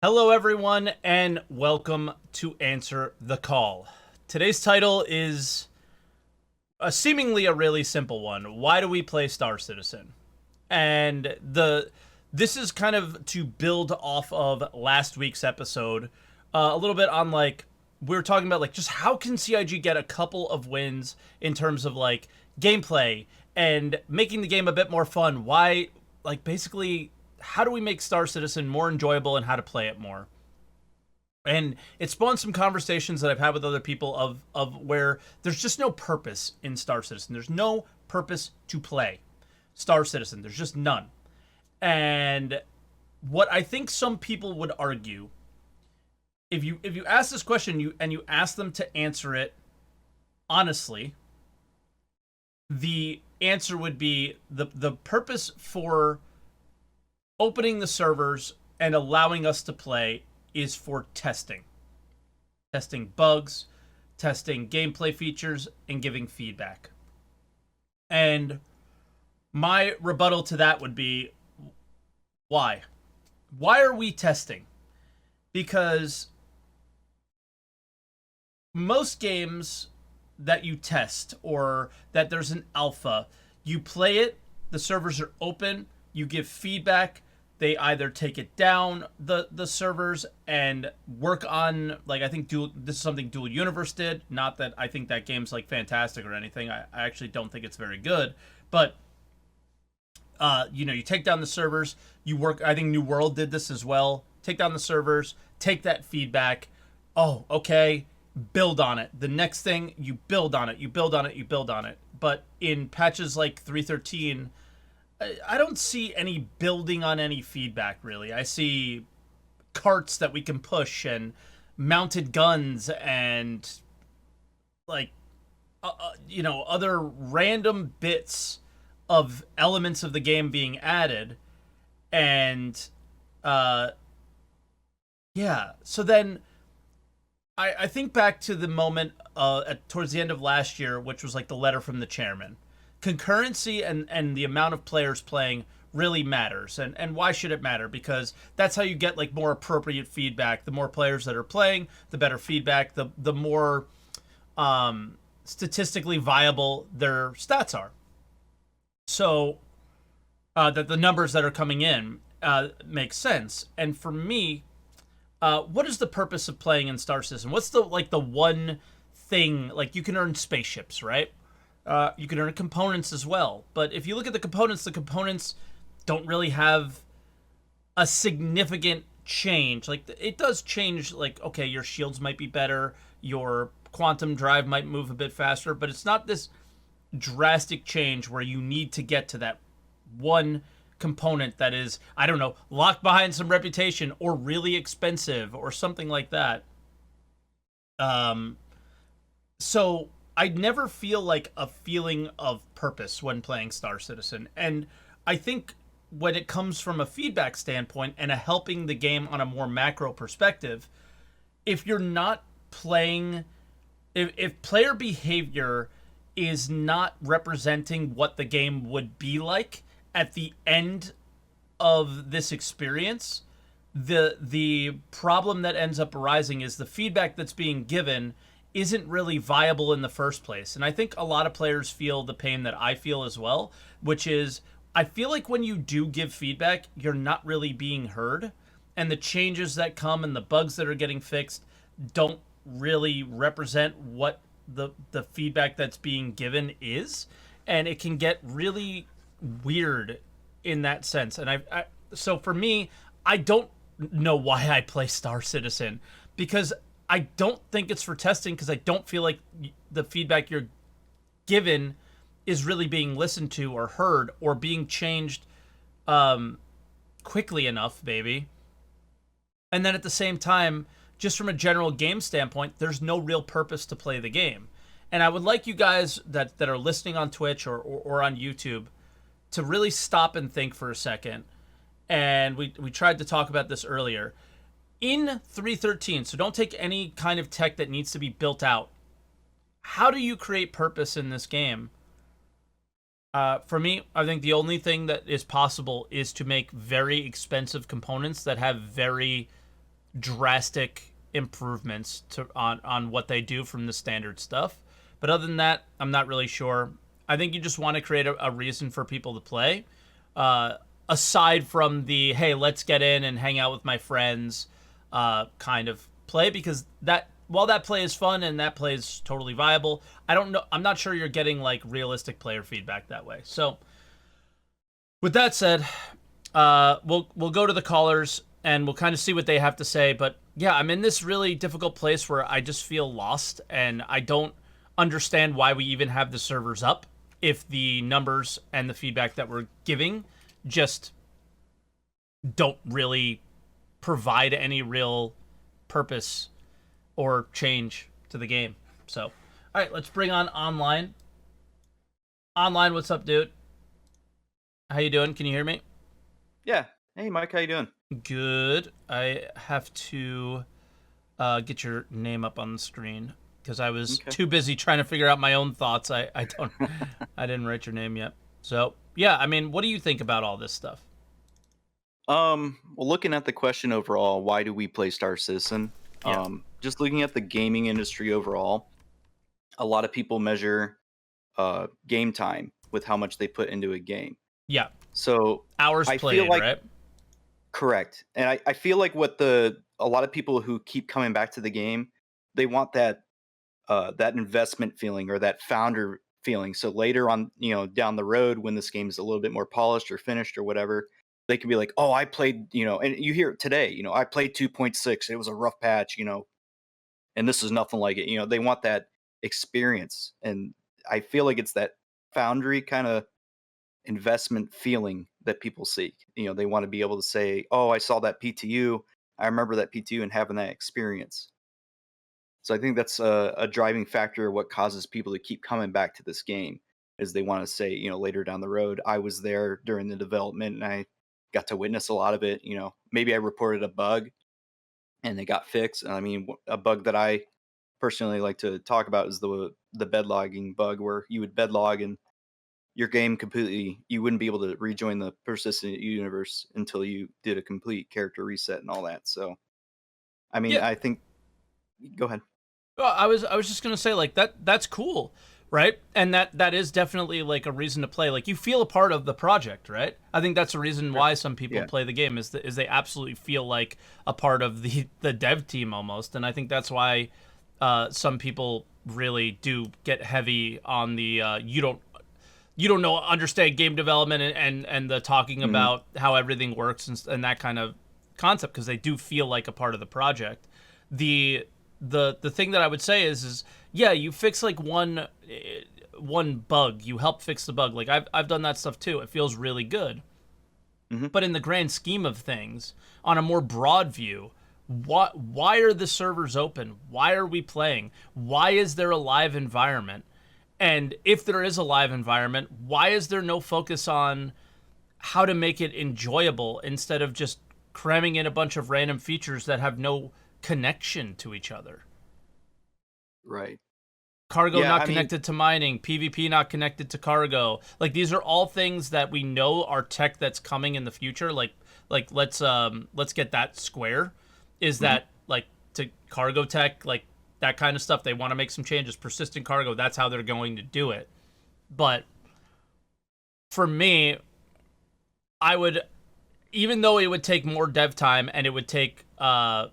Hello, everyone, and welcome to Answer the Call. Today's title is seemingly a really simple one. Why do we play Star Citizen? And this is kind of to build off of last week's episode, a little bit on we were talking about just how can CIG get a couple of wins in terms of gameplay and making the game a bit more fun. Why basically how do we make Star Citizen more enjoyable and how to play it more? And it spawned some conversations that I've had with other people of where there's just no purpose in Star Citizen. There's no purpose to play Star Citizen. There's just none. And what I think some people would argue, if you ask this question you ask them to answer it honestly, the answer would be the purpose for opening the servers and allowing us to play is for testing. Testing bugs, testing gameplay features, and giving feedback. And my rebuttal to that would be, why? Why are we testing? Because most games that you test or that there's an alpha, you play it, the servers are open, you give feedback, they either take it down the servers and work on I think this is something Dual Universe did. Not that I think that game's fantastic or anything. I actually don't think it's very good. But you take down the servers, you work. I think New World did this as well. Take down the servers, take that feedback. Oh, okay. Build on it. The next thing, you build on it. You build on it. You build on it. But in patches like 3.13. I don't see any building on any feedback, really. I see carts that we can push and mounted guns and other random bits of elements of the game being added. And yeah, so then I think back to the moment towards the end of last year, which was the letter from the chairman. Concurrency and the amount of players playing really matters. And why should it matter? Because that's how you get more appropriate feedback. The more players that are playing, the better feedback, the more statistically viable their stats are. So that the numbers that are coming in make sense. And for me, what is the purpose of playing in Star Citizen? What's the one thing? You can earn spaceships, right? You can earn components as well. But if you look at the components don't really have a significant change. It does change, okay, your shields might be better, your quantum drive might move a bit faster, but it's not this drastic change where you need to get to that one component that is, I don't know, locked behind some reputation or really expensive or something like that. So I never feel a feeling of purpose when playing Star Citizen. And I think when it comes from a feedback standpoint and a helping the game on a more macro perspective, if you're not playing, if player behavior is not representing what the game would be like at the end of this experience, the problem that ends up arising is the feedback that's being given isn't really viable in the first place. And I think a lot of players feel the pain that I feel as well, which is I feel like when you do give feedback, you're not really being heard. And the changes that come and the bugs that are getting fixed don't really represent what the feedback that's being given is. And it can get really weird in that sense. And so for me, I don't know why I play Star Citizen, because I don't think it's for testing, because I don't feel like the feedback you're given is really being listened to or heard or being changed quickly enough, maybe. And then at the same time, just from a general game standpoint, there's no real purpose to play the game. And I would like you guys that are listening on Twitch or on YouTube to really stop and think for a second. And we tried to talk about this earlier. In 3.13, so don't take any kind of tech that needs to be built out. How do you create purpose in this game? For me, I think the only thing that is possible is to make very expensive components that have very drastic improvements to on what they do from the standard stuff. But other than that, I'm not really sure. I think you just want to create a reason for people to play, uh, aside from the hey, let's get in and hang out with my friends kind of play, because that while that play is fun and that play is totally viable, I don't know. I'm not sure you're getting like realistic player feedback that way. So with that said, we'll go to the callers and we'll kind of see what they have to say. But yeah, I'm in this really difficult place where I just feel lost and I don't understand why we even have the servers up if the numbers and the feedback that we're giving just don't really provide any real purpose or change to the game. So, all right, let's bring on online. Online, what's up, dude? How you doing? Can you hear me? Yeah. Hey, Mike, how you doing? Good. I have to get your name up on the screen because I was Okay. too busy trying to figure out my own thoughts. I don't I didn't write your name yet. So yeah, I mean, what do you think about all this stuff? Well, looking at the question overall, why do we play Star Citizen? Yeah. Just looking at the gaming industry overall, a lot of people measure game time with how much they put into a game. Yeah. So Hours I feel played, like right? correct, and I feel like what the a lot of people who keep coming back to the game, they want that investment feeling or that founder feeling. So later on, down the road when this game is a little bit more polished or finished or whatever, they can be like, "Oh, I played, and you hear it today, I played 2.6. It was a rough patch, and this is nothing like it." They want that experience, and I feel like it's that foundry kind of investment feeling that people seek. They want to be able to say, "Oh, I saw that PTU. I remember that PTU and having that experience." So I think that's a driving factor of what causes people to keep coming back to this game is they want to say, later down the road, I was there during the development and I got to witness a lot of it. Maybe I reported a bug and they got fixed. And I mean, a bug that I personally like to talk about is the bed logging bug where you would bed log and your game completely you wouldn't be able to rejoin the persistent universe until you did a complete character reset and all that. So I mean, Yeah. I think go ahead. Well, I was just gonna say like that's cool, right? And that is definitely like a reason to play. Like you feel a part of the project, right? I think that's the reason Sure. why some people Yeah. play the game is they absolutely feel like a part of the dev team almost. And I think that's why some people really do get heavy on the you don't know understand game development and the talking Mhm. about how everything works and that kind of concept because they do feel like a part of the project. The the thing that I would say is yeah, you fix like one bug, you help fix the bug. Like I've done that stuff too. It feels really good. Mhm. But in the grand scheme of things, on a more broad view, why are the servers open? Why are we playing? Why is there a live environment? And if there is a live environment, why is there no focus on how to make it enjoyable instead of just cramming in a bunch of random features that have no connection to each other? Right. Cargo Yeah, not I mean, connected to mining, PvP not connected to cargo. Like these are all things that we know are tech that's coming in the future. Like let's get that square. Is mhm, that like to cargo tech, like that kind of stuff? They want to make some changes. Persistent cargo, that's how they're going to do it. But for me, I would, even though it would take more dev time and it would take a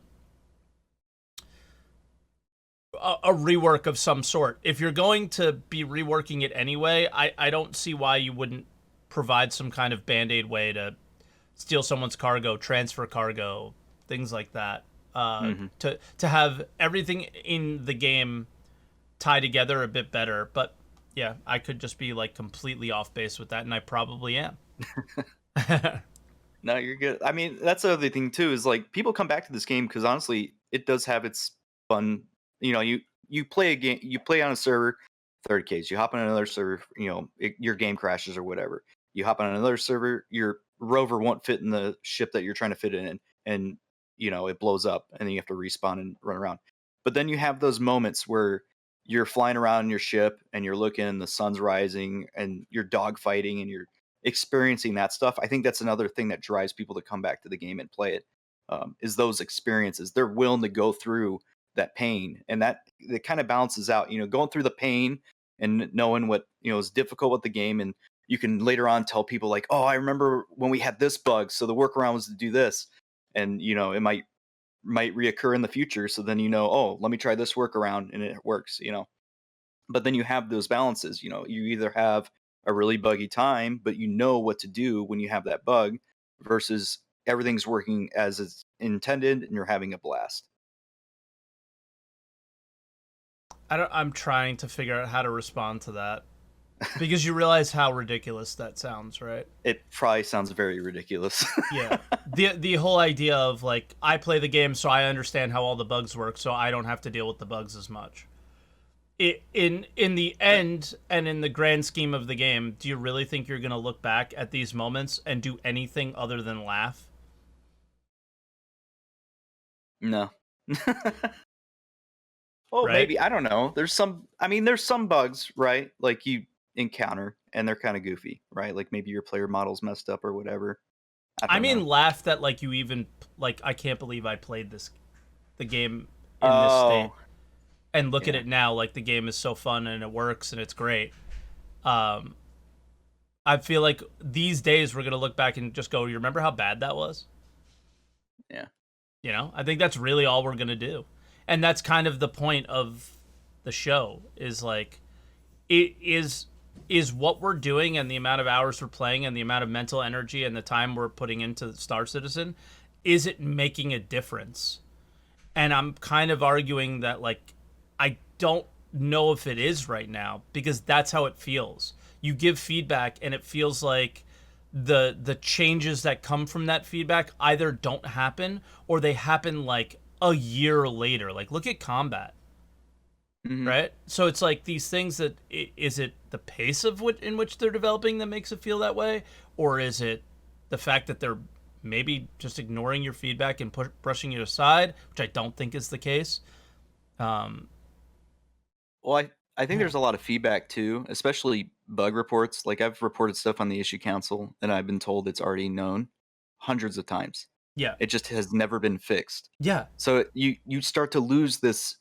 rework of some sort. If you're going to be reworking it anyway, I don't see why you wouldn't provide some kind of band-aid way to steal someone's cargo, transfer cargo, things like that. mhm. To have everything in the game tie together a bit better. But yeah, I could just be like completely off base with that, and I probably am. No, you're good. I mean, that's the other thing too is like people come back to this game because honestly, it does have its fun. You play a game, you play on a server, 30Ks. You hop on another server, your game crashes or whatever. You hop on another server, your rover won't fit in the ship that you're trying to fit in, and it blows up, and then you have to respawn and run around. But then you have those moments where you're flying around in your ship and you're looking, and the sun's rising, and you're dogfighting, and you're experiencing that stuff. I think that's another thing that drives people to come back to the game and play it is those experiences. They're willing to go through that pain, and that kind of balances out. Going through the pain and knowing what is difficult with the game, and you can later on tell people like, "Oh, I remember when we had this bug, so the workaround was to do this," and it might reoccur in the future. So then oh, let me try this workaround, and it works. But then you have those balances. You either have a really buggy time, but you know what to do when you have that bug, versus everything's working as it's intended and you're having a blast. I'm trying to figure out how to respond to that because you realize how ridiculous that sounds, right? It probably sounds very ridiculous. Yeah. The whole idea of like I play the game so I understand how all the bugs work so I don't have to deal with the bugs as much. In the end and in the grand scheme of the game, do you really think you're going to look back at these moments and do anything other than laugh? No. Well, Right? maybe, I don't know. There's some bugs, right? Like you encounter and they're kind of goofy, right? Like maybe your player model's messed up or whatever. I I don't mean know. laugh that like you even like I can't believe I played the game in this state Oh, and look at yeah. it now like the game is so fun and it works and it's great. Um I feel like these days we're going to look back and just go, "You remember how bad that was?" Yeah. I think that's really all we're going to do. And that's kind of the point of the show is like it is what we're doing and the amount of hours we're playing and the amount of mental energy and the time we're putting into Star Citizen, is it making a difference? And I'm kind of arguing that like I don't know if it is right now because that's how it feels. You give feedback and it feels like the changes that come from that feedback either don't happen or they happen like a year later. Like look at combat, Hmm. right? So it's like these things that is it the pace of what in which they're developing that makes it feel that way, or is it the fact that they're maybe just ignoring your feedback and brushing it aside, which I don't think is the case. Um, Well, I think yeah, there's a lot of feedback too, especially bug reports. Like I've reported stuff on the issue council and I've been told it's already known hundreds of times. yeah, It just has never been fixed. yeah, So you start to lose this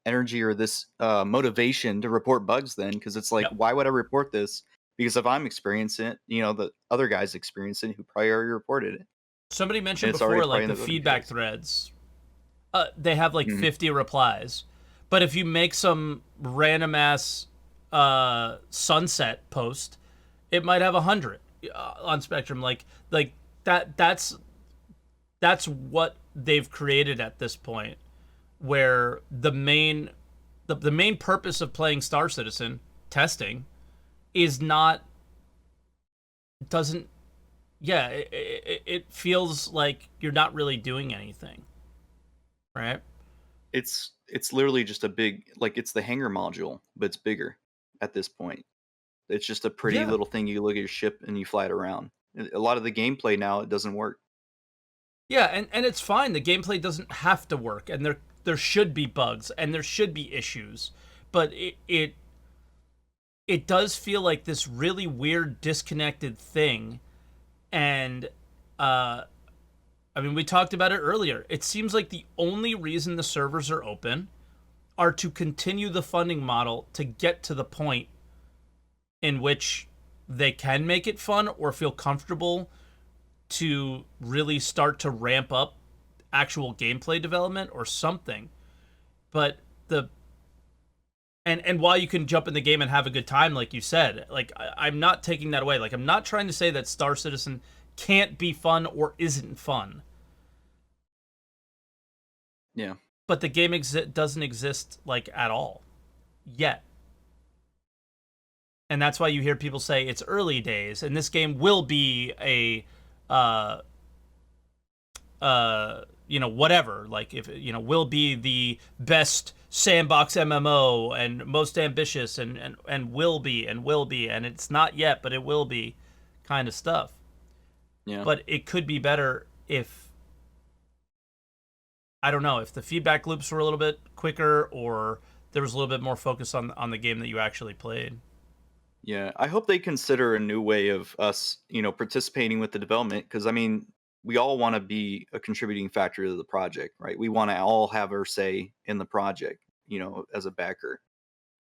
energy or this motivation to report bugs then, because it's like, yep. why would I report this? Because if I'm experiencing it, the other guys experiencing it who probably already reported it, Somebody and mentioned it's already before probably like in the the voting feedback phase. threads. They have like Mhm. 50 replies, but if you make some random ass sunset post, it might have 100 on Spectrum. Like that. That's what they've created at this point, where the main purpose of playing Star Citizen testing is not doesn't yeah it feels like you're not really doing anything, right? It's literally just a big, like, it's the hanger module, but it's bigger at this point. It's just a pretty Yeah, little thing you look at your ship and you fly it around. A lot of the gameplay now, it doesn't work. yeah, and it's fine. The gameplay doesn't have to work, and there should be bugs and there should be issues, but it does feel like this really weird disconnected thing. And uh I mean, we talked about it earlier. It seems like the only reason the servers are open are to continue the funding model to get to the point in which they can make it fun or feel comfortable to really start to ramp up actual gameplay development or something. But the and while you can jump in the game and have a good time, like you said, like I'm not taking that away. Like I'm not trying to say that Star Citizen can't be fun or isn't fun, Yeah. but the game doesn't exist like at all yet. And that's why you hear people say it's early days and this game will be a uh whatever, like if will be the best sandbox MMO and most ambitious and will be and it's not yet but it will be kind of stuff. Yeah. But it could be better if I don't know, if the feedback loops were a little bit quicker or there was a little bit more focus on the game that you actually played. Yeah. I hope they consider a new way of us, participating with the development, because I mean, we all want to be a contributing factor to the project, right? We want to all have our say in the project, as a backer.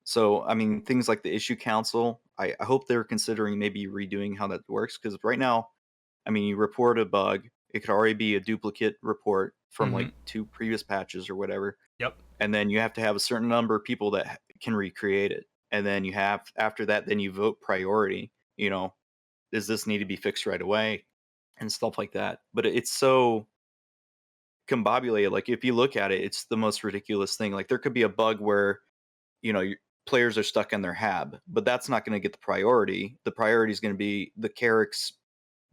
So, I mean, things like the issue council, I hope they're considering maybe redoing how that works, because right now, I mean, you report a bug, it could already be a duplicate report from Hmm. like 2 previous patches or whatever, Yep. and then you have to have a certain number of people that can recreate it, and then you have after that, then you vote priority. Does this need to be fixed right away, and stuff like that. But it's so combobulated. Like if you look at it, it's the most ridiculous thing. Like there could be a bug where your players are stuck in their hab, but that's not going to get the priority. The priority is going to be the Carrick's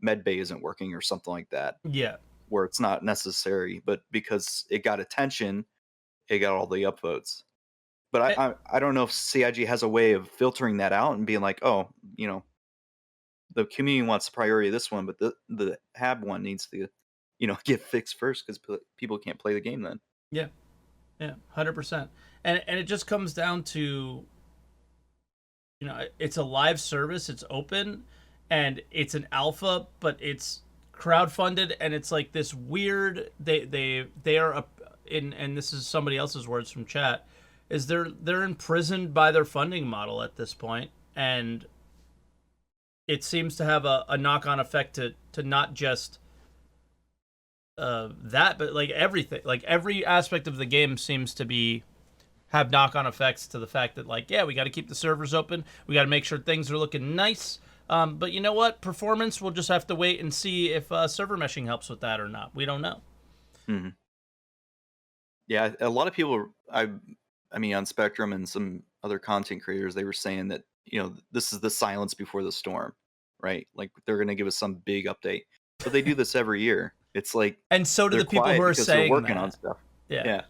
med bay isn't working or something like that, Yeah. where it's not necessary, but because it got attention, it got all the upvotes. But Eh, I don't know if CIG has a way of filtering that out and being like, oh, the community wants priority of this one, but the hab one needs to get fixed first, because people can't play the game then. yeah. Yeah. 100%. And it just comes down to, it's a live service, it's open, and it's an alpha, but it's crowdfunded, and it's like this weird. They are in, and this is somebody else's words from chat, is they're imprisoned by their funding model at this point, and it seems to have a knock on effect to not just that, but like everything, like every aspect of the game seems to be have knock on effects to the fact that, like, yeah, we got to keep the servers open, we got to make sure things are looking nice. But you know what? Performance, we'll just have to wait and see if server meshing helps with that or not. We don't know. Hmm. Yeah, a lot of people, I mean, on Spectrum and some other content creators, they were saying that this is the silence before the storm, right? Like they're going to give us some big update, but they do this every year. It's like And so do they're the people who quiet are because they're saying working on that. stuff. Yeah. Yeah,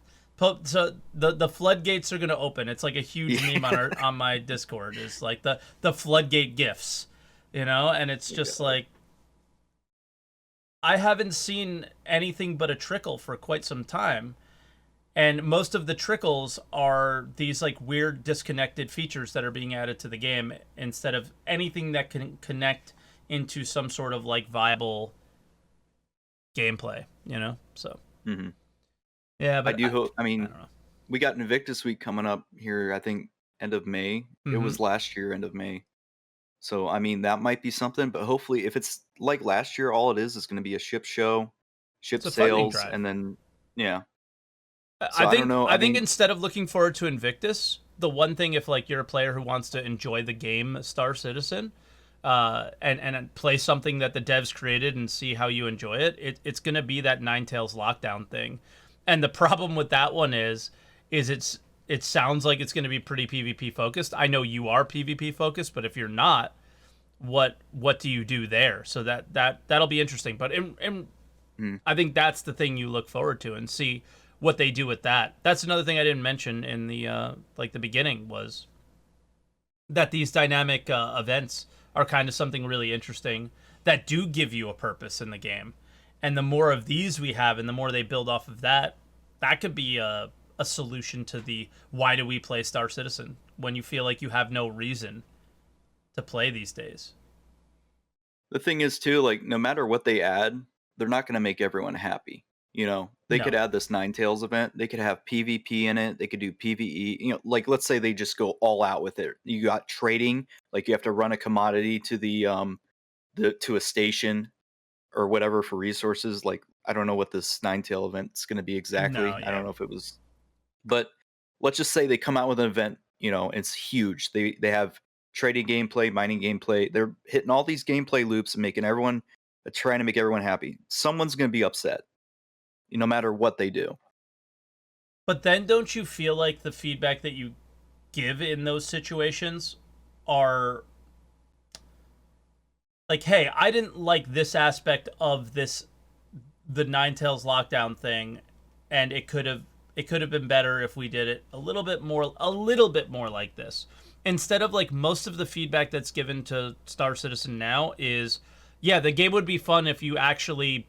So the floodgates are going to open. It's like a huge yeah, meme on my Discord. Is like the floodgate gifts, and it's just yeah. like, I haven't seen anything but a trickle for quite some time. And most of the trickles are these like weird disconnected features that are being added to the game, instead of anything that can connect into some sort of like viable gameplay. So Hmm. yeah, I but do hope. I I mean, don't know. we got Invictus Week coming up here. I think end of May. It Hmm. was last year, end of May. So I mean, that might be something. But hopefully, if it's like last year, all it is going to be a ship show, It's ship a funding sales, drive. and then yeah. I So I don't think know. I I think mean, instead of looking forward to Invictus, the one thing, if like you're a player who wants to enjoy the game Star Citizen, and play something that the devs created and see how you enjoy it's gonna be that Ninetales lockdown thing. And the problem with that one is it sounds like it's gonna be pretty PvP focused. I know you are PvP focused, but if you're not, what do you do there? So that'll be interesting. But mm, I think that's the thing you look forward to and see what they do with that. That's another thing I didn't mention in the like the beginning, was that these dynamic events are kind of something really interesting that do give you a purpose in the game. And the more of these we have, and the more they build off of that, that could be a solution to the why do we play Star Citizen when you feel like you have no reason to play these days. the thing is too, like no matter what they add, they're not going to make everyone happy. They could No, add this Nine Tails event. They could have PvP in it. They could do PvE. Like let's say they just go all out with it. You got trading, like you have to run a commodity to the to a station or whatever for resources. Like I don't know what this Nine Tail event's going to be no, exactly. I yeah. don't know if it was, but let's just say they come out with an event. It's huge. They have trading gameplay, mining gameplay. They're hitting all these gameplay loops and making everyone trying to make everyone happy. Someone's going to be upset, no matter what they do. But then don't you feel like the feedback that you give in those situations are like, hey, I didn't like this aspect of the Ninetales lockdown thing, and it could have been better if we did it a little bit more like this. Instead of like most of the feedback that's given to Star Citizen now is, yeah, the game would be fun if you actually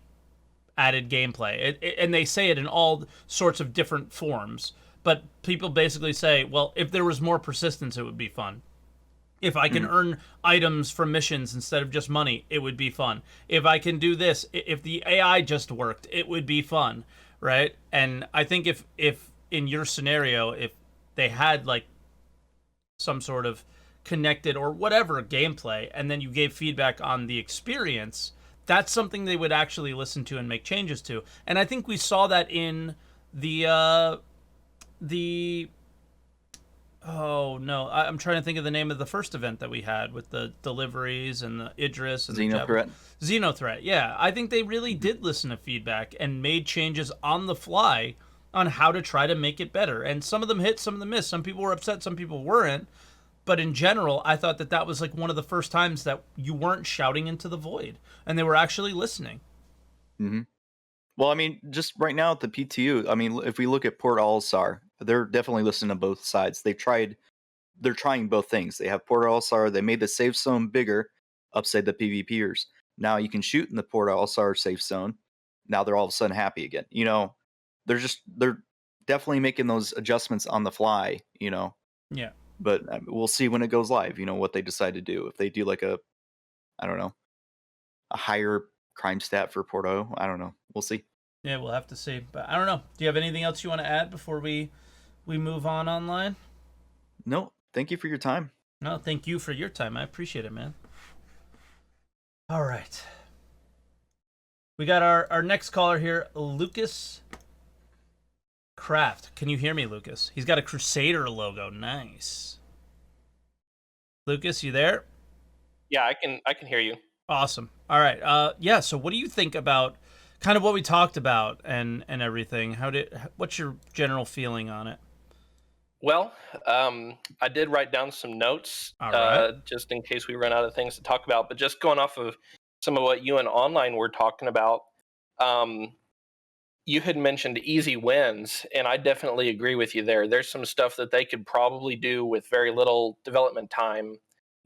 added gameplay. And they say it in all sorts of different forms, but people basically say, well, if there was more persistence, it would be fun. If I can earn items from missions instead of just money, it would be fun. If I can do this, if the AI just worked, it would be fun, right? And I think if in your scenario, if they had like some sort of connected or whatever gameplay, and then you gave feedback on the experience, that's something they would actually listen to and make changes to. And I think we saw that in the oh no, I'm trying to think of the name of the first event that we had with the deliveries and the Idris and Xenothreat. Xenothreat. Yeah, I think they really did listen to feedback and made changes on the fly on how to try to make it better. And some of them hit, some of them missed. Some people were upset, some people weren't. But in general, I thought that that was like one of the first times that you weren't shouting into the void and they were actually listening. Hmm. Well, I mean, just right now at the PTU, I mean, if we look at Port All-Star, they're definitely listening to both sides. They're trying both things. They have Port All-Star, they made the safe zone bigger, upside the PvPers. Now you can shoot in the Port All-Star safe zone. Now they're all of a sudden happy again. They're definitely making those adjustments on the fly, Yeah. but we'll see when it goes live, what they decide to do. If they do like I don't know, a higher crime stat for Porto, I don't know. We'll see. Yeah, we'll have to see. But I don't know. Do you have anything else you want to add before we move on online? No, thank you for your time. No, thank you for your time. I appreciate it, man. All right. We got our next caller here, Lucas Kraft. Can you hear me, Lucas? He's got a Crusader logo. Nice. Lucas, you there? Yeah, I can hear you. Awesome. All right. Yeah, so what do you think about kind of what we talked about and everything? What's your general feeling on it? Well, I did write down some notes All right. just in case we run out of things to talk about. But just going off of some of what you and online were talking about, you had mentioned easy wins, and I definitely agree with you there. There's some stuff that they could probably do with very little development time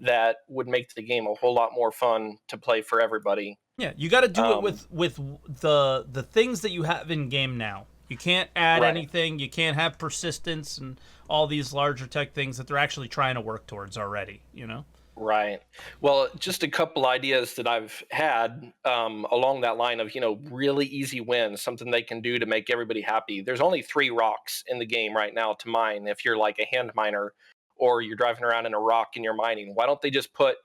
that would make the game a whole lot more fun to play for everybody. Yeah, you got to do it with the things that you have in game now. You can't add Right. anything. You can't have persistence and all these larger tech things that they're actually trying to work towards already. Right. Well, just a couple ideas that I've had along that line of, really easy wins, something they can do to make everybody happy. There's only 3 rocks in the game right now to mine if you're like a hand miner or you're driving around in a rock and you're mining. Why don't they just put,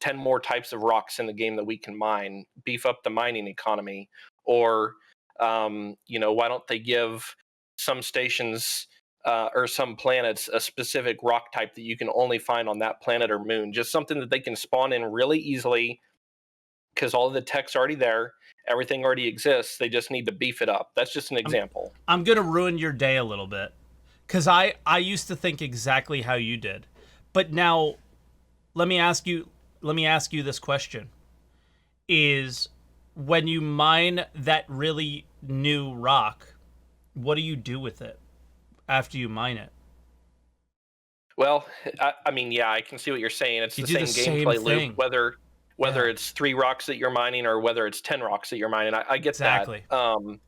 10 more types of rocks in the game that we can mine, beef up the mining economy? Or, why don't they give some stations or some planets a specific rock type that you can only find on that planet or moon? Just something that they can spawn in really easily because all of the tech's already there. Everything already exists. They just need to beef it up. That's just an example. I'm gonna ruin your day a little bit because I used to think exactly how you did, but now let me ask you this question: Is when you mine that really new rock, what do you do with it after you mine it? Well, I mean, yeah, I can see what you're saying. It's You the do same the gameplay same thing. loop, whether Yeah. it's 3 rocks that you're mining or whether it's 10 rocks that you're mining. I get Exactly. that.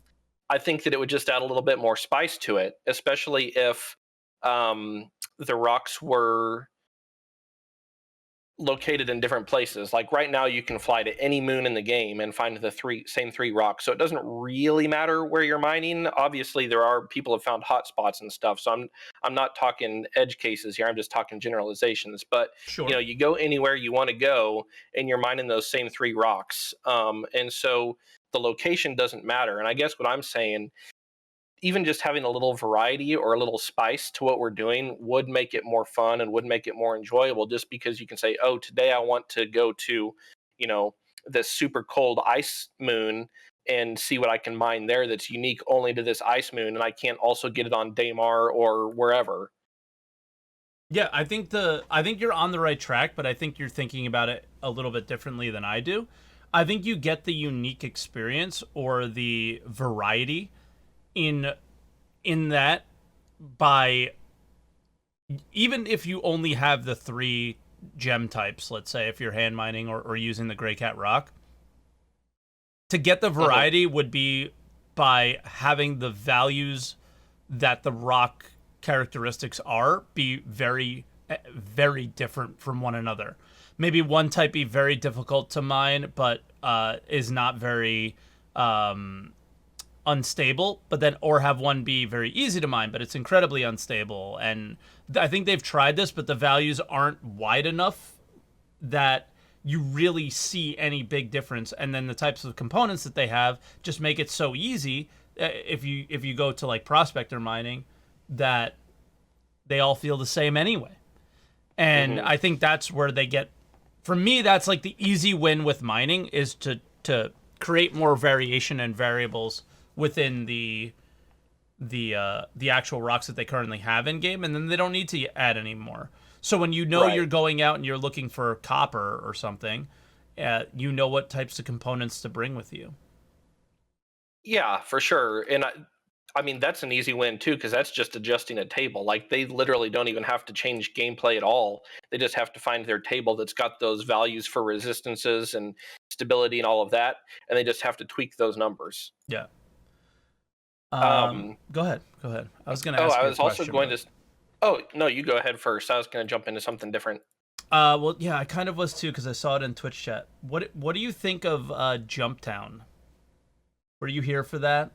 I think that it would just add a little bit more spice to it, especially if the rocks were located in different places. Like right now, you can fly to any moon in the game and find the same 3 rocks. So it doesn't really matter where you're mining. Obviously, there are people have found hotspots and stuff. So I'm not talking edge cases here. I'm just talking generalizations. But Sure. you go anywhere you want to go, and you're mining those same 3 rocks. And so the location doesn't matter. And I guess what I'm saying, even just having a little variety or a little spice to what we're doing would make it more fun and would make it more enjoyable, just because you can say, oh, today I want to go to, this super cold ice moon and see what I can mine there that's unique only to this ice moon, and I can't also get it on Daymar or wherever. Yeah, I think you're on the right track, but I think you're thinking about it a little bit differently than I do. I think you get the unique experience or the variety in that by, even if you only have the 3 gem types, let's say if you're hand mining or using the Grey Cat Rock, to get the variety would be by having the values that the rock characteristics are be very very different from one another. Maybe one type be very difficult to mine, but is not very unstable, but then or have one be very easy to mine, but it's incredibly unstable. And I think they've tried this, but the values aren't wide enough that you really see any big difference. And then the types of components that they have just make it so easy if you go to like prospector mining that they all feel the same anyway. And I think that's where they get, for me, that's like the easy win with mining is to create more variation and variables within the actual rocks that they currently have in game, and then they don't need to add any more. So when you know you're going out and you're looking for copper or something, you know what types of components to bring with you. Yeah, for sure. And I mean, that's an easy win too, because that's just adjusting a table. Like they literally don't even have to change gameplay at all. They just have to find their table that's got those values for resistances and stability and all of that, and they just have to tweak those numbers. Yeah. Um, Go ahead. I was going to ask I you a was also question. going to. Oh no, you go ahead first. I was going to jump into something different. Well, yeah, I kind of was too because I saw it in Twitch chat. What do you think of Jumptown? Were you here for that?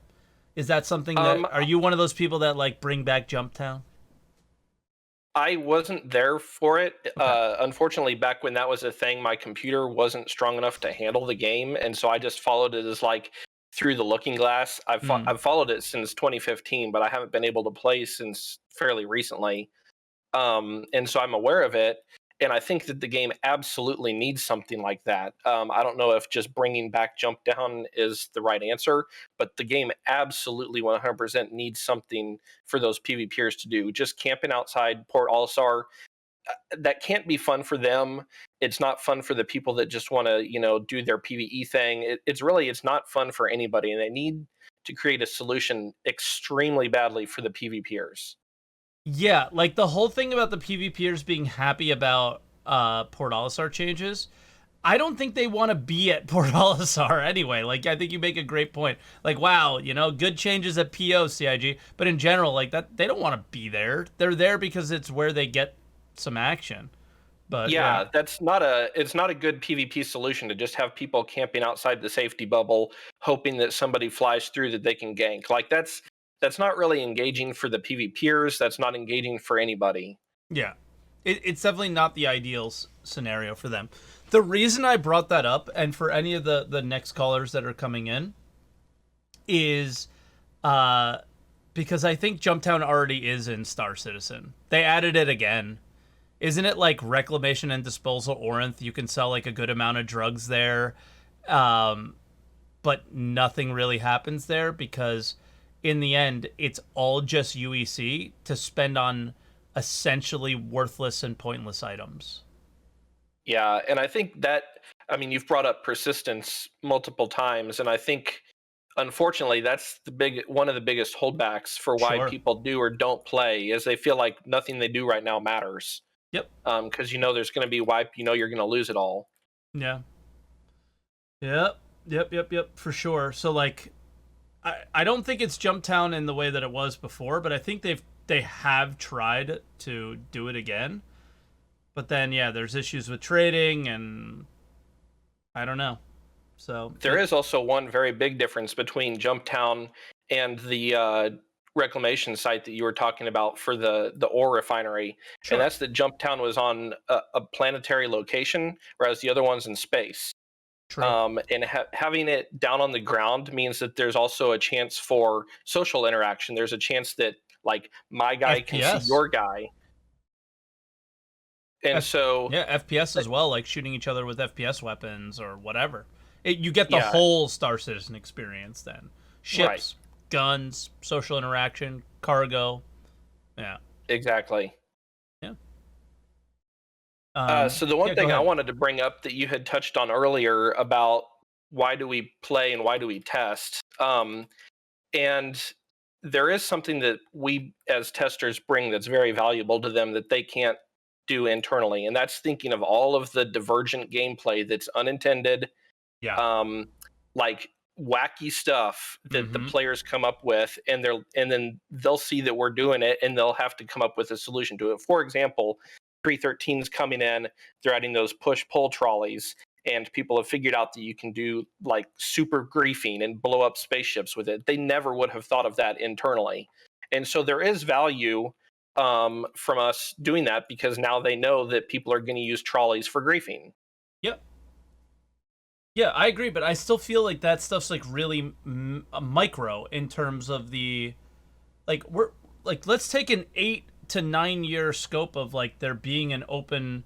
Is that something that are you one of those people that like bring back Jumptown? I wasn't there for it. Okay. Unfortunately, back when that was a thing, my computer wasn't strong enough to handle the game, and so I just followed it as like through the looking glass. I've followed it since 2015, but I haven't been able to play since fairly recently. And so I'm aware of it, and I think that the game absolutely needs something like that. I don't know if just bringing back Jump Down is the right answer, but the game absolutely 100% needs something for those PvPers to do. Just camping outside Port Olisar, that can't be fun for them. It's not fun for the people that just want to, do their PvE thing. It's not fun for anybody, and they need to create a solution extremely badly for the PvPers. Yeah, like the whole thing about the PvPers being happy about Port Olisar changes. I don't think they want to be at Port Olisar anyway. Like, I think you make a great point. Like, wow, good changes at PO CIG, but in general, like that, they don't want to be there. They're there because it's where they get some action. But yeah, it's not a good PvP solution to just have people camping outside the safety bubble, hoping that somebody flies through that they can gank. Like that's not really engaging for the PvPers. That's not engaging for anybody. yeah, it's definitely not the ideal scenario for them. The reason I brought that up, and for any of the next callers that are coming in, is because I think Jumptown already is in Star Citizen. They added it again. Isn't it like Reclamation and Disposal Orinth? You can sell like a good amount of drugs there, but nothing really happens there because in the end, it's all just UEC to spend on essentially worthless and pointless items. Yeah, and I think you've brought up persistence multiple times, and I think unfortunately that's one of the biggest holdbacks for why people do or don't play is they feel like nothing they do right now matters. Yep. Because there's going to be wipe, you're going to lose it all. Yeah. Yep. For sure. So like, I don't think it's Jumptown in the way that it was before, but I think they have tried to do it again. But then yeah, there's issues with trading and I don't know. So there is also one very big difference between Jumptown and the reclamation site that you were talking about for the ore refinery. Sure. And that's that Jumptown was on a planetary location, whereas the other one's in space. True. And having it down on the ground means that there's also a chance for social interaction. There's a chance that like my guy can see your guy. And FPS as well, like shooting each other with FPS weapons or whatever. You get the whole Star Citizen experience then. Ships, guns, social interaction, cargo. Yeah. Exactly. Yeah. So the one thing I wanted to bring up that you had touched on earlier about why do we play and why do we test? And there is something that we as testers bring that's very valuable to them that they can't do internally, and that's thinking of all of the divergent gameplay that's unintended, like wacky stuff that the players come up with, and then they'll see that we're doing it, and they'll have to come up with a solution to it. For example, 313's coming in, they're adding those push-pull trolleys, and people have figured out that you can do like super griefing and blow up spaceships with it. They never would have thought of that internally. And so there is value from us doing that, because now they know that people are going to use trolleys for griefing. Yep. Yeah, I agree, but I still feel like that stuff's like really micro in terms of the, like, we're like, let's take an 8 to 9 year scope of like there being an open,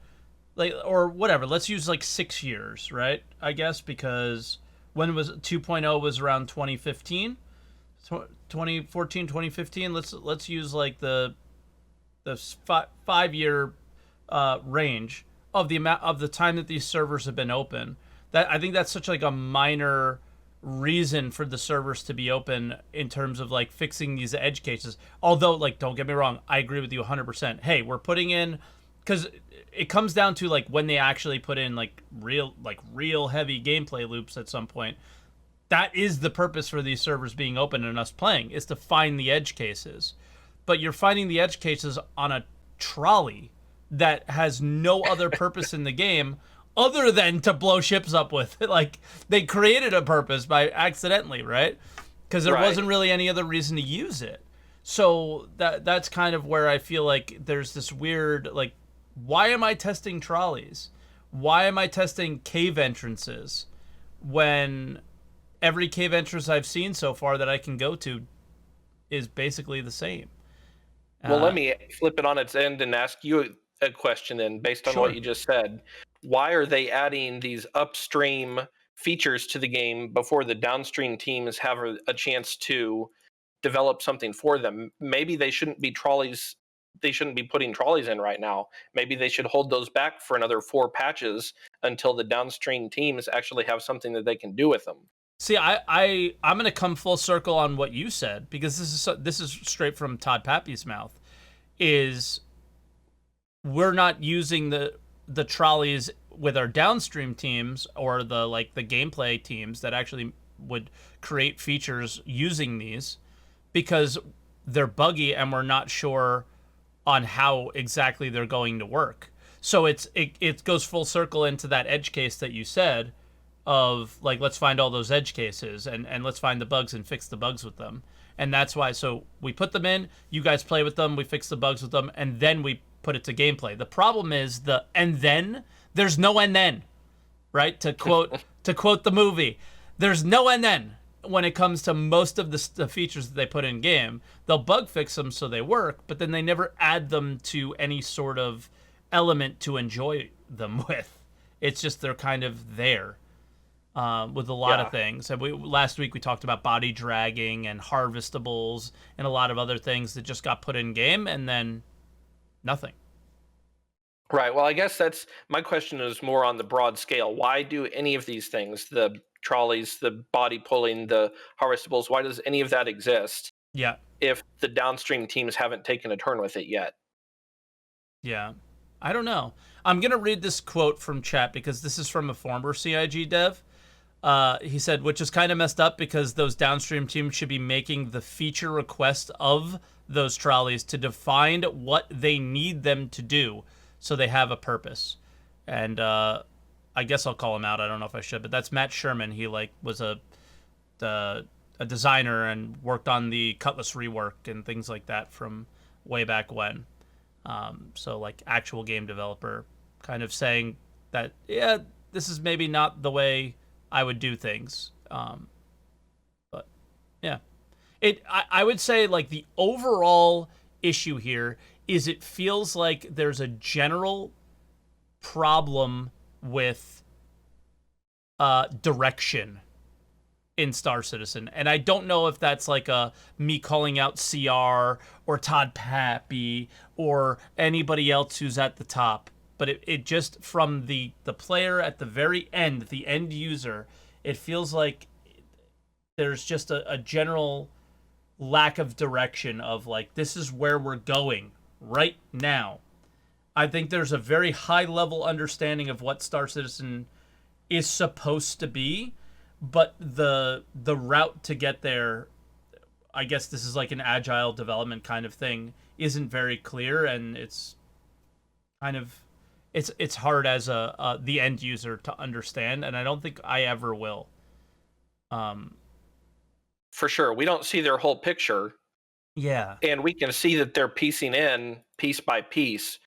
like, or whatever. Let's use like 6 years, right? I guess, because when was 2.0 was around 2015, 2014, 2015. Let's use like the 5 year range of the amount of the time that these servers have been open. That, I think that's such like a minor reason for the servers to be open in terms of like fixing these edge cases. Although, like, don't get me wrong, I agree with you 100%. Hey, we're putting in, because it comes down to like when they actually put in like real heavy gameplay loops at some point. That is the purpose for these servers being open and us playing, is to find the edge cases. But you're finding the edge cases on a trolley that has no other purpose in the game other than to blow ships up with. Like, they created a purpose by accidentally, right? Because there wasn't really any other reason to use it. So that's kind of where I feel like there's this weird, like, why am I testing trolleys? Why am I testing cave entrances when every cave entrance I've seen so far that I can go to is basically the same? Well, let me flip it on its end and ask you a question then, based on what you just said. Why are they adding these upstream features to the game before the downstream teams have a chance to develop something for them? Maybe they shouldn't be trolleys. They shouldn't be putting trolleys in right now. Maybe they should hold those back for another 4 patches until the downstream teams actually have something that they can do with them. See, I'm gonna come full circle on what you said, because this is straight from Todd Pappy's mouth. Is we're not using the trolleys with our downstream teams, or the gameplay teams that actually would create features using these, because they're buggy and we're not sure on how exactly they're going to work. So it goes full circle into that edge case that you said, of like, let's find all those edge cases and let's find the bugs and fix the bugs with them. And that's why, so we put them in, you guys play with them, we fix the bugs with them, and then we put it to gameplay. The problem is and then, there's no and then, right? To quote the movie, there's no and then when it comes to most of the features that they put in game. They'll bug fix them so they work, but then they never add them to any sort of element to enjoy them with. It's just they're kind of there. With a lot of things. And last week we talked about body dragging and harvestables and a lot of other things that just got put in game and then nothing. Right. Well, I guess that's my question, is more on the broad scale. Why do any of these things, the trolleys, the body pulling, the harvestables, why does any of that exist? Yeah. If the downstream teams haven't taken a turn with it yet? Yeah. I don't know. I'm going to read this quote from chat because this is from a former CIG dev. He said, which is kind of messed up because those downstream teams should be making the feature request of those trolleys to define what they need them to do so they have a purpose. And I guess I'll call him out. I don't know if I should, but that's Matt Sherman. He was a designer and worked on the Cutlass rework and things like that from way back when. So like actual game developer, kind of saying that, yeah, this is maybe not the way I would do things. But yeah, I would say like the overall issue here is it feels like there's a general problem with direction in Star Citizen. And I don't know if that's like me calling out CR or Todd Pappy or anybody else who's at the top. But it just, from the player at the very end, the end user, it feels like there's just a general lack of direction of like, this is where we're going right now. I think there's a very high level understanding of what Star Citizen is supposed to be, but the route to get there, I guess this is like an agile development kind of thing, isn't very clear, and it's kind of it's hard as a the end user to understand, and I don't think I ever will. For sure. We don't see their whole picture, Yeah. and we can see that they're piecing in piece by piece,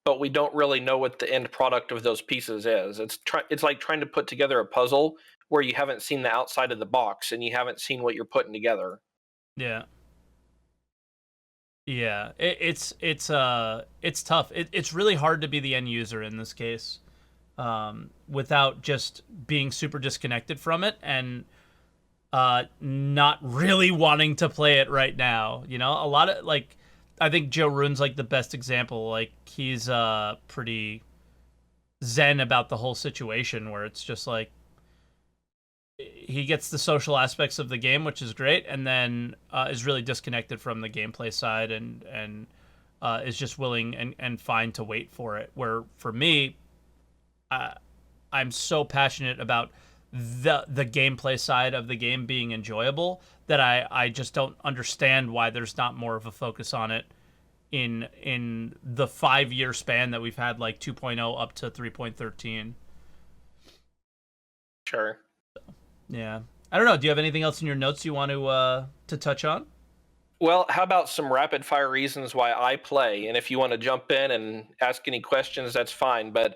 but we don't really know what the end product of those pieces is. It's like trying to put together a puzzle where you haven't seen the outside of the box and you haven't seen what you're putting together. Yeah. Yeah, it's tough. It's really hard to be the end user in this case, without just being super disconnected from it and not really wanting to play it right now. You know, a lot of like, I think Joe Rune's like the best example. Like he's pretty zen about the whole situation, where it's just like he gets the social aspects of the game, which is great, and then is really disconnected from the gameplay side, and is just willing and fine to wait for it. Where for me, I'm so passionate about the gameplay side of the game being enjoyable that I just don't understand why there's not more of a focus on it in the 5-year span that we've had, like 2.0 up to 3.13. Sure. Yeah. I don't know. Do you have anything else in your notes you want to touch on? Well, how about some rapid fire reasons why I play? And if you want to jump in and ask any questions, that's fine. But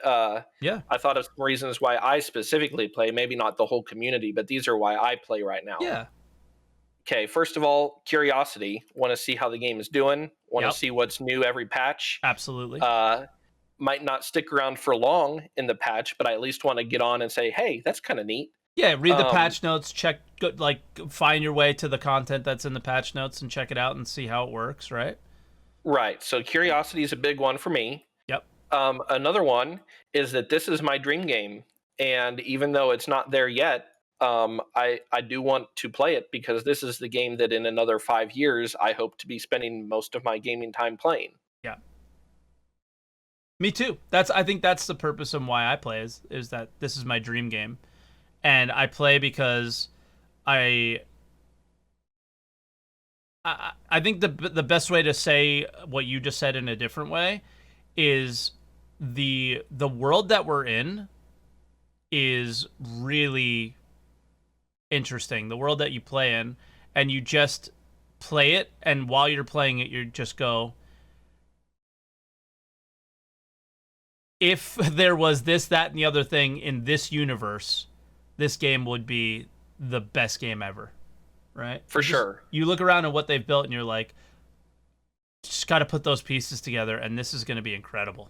Yeah. I thought of some reasons why I specifically play, maybe not the whole community, but these are why I play right now. Yeah. Okay, first of all, curiosity. Want to see how the game is doing. Want Yep. to see what's new every patch. Absolutely. Might not stick around for long in the patch, but I at least want to get on and say, hey, that's kind of neat. Yeah, read the patch notes, check, like, find your way to the content that's in the patch notes and check it out and see how it works, right? Right. So curiosity is a big one for me. Yep. Another one is that this is my dream game, and even though it's not there yet, I do want to play it because this is the game that in another 5 years I hope to be spending most of my gaming time playing. Yeah. Me too. I think that's the purpose of why I play is that this is my dream game. And I play because I think the best way to say what you just said in a different way is the world that we're in is really interesting. The world that you play in, and you just play it, and while you're playing it, you just go, if there was this, that, and the other thing in this universe, this game would be the best game ever, right? For sure. You look around at what they've built, and you're like, just got to put those pieces together, and this is going to be incredible.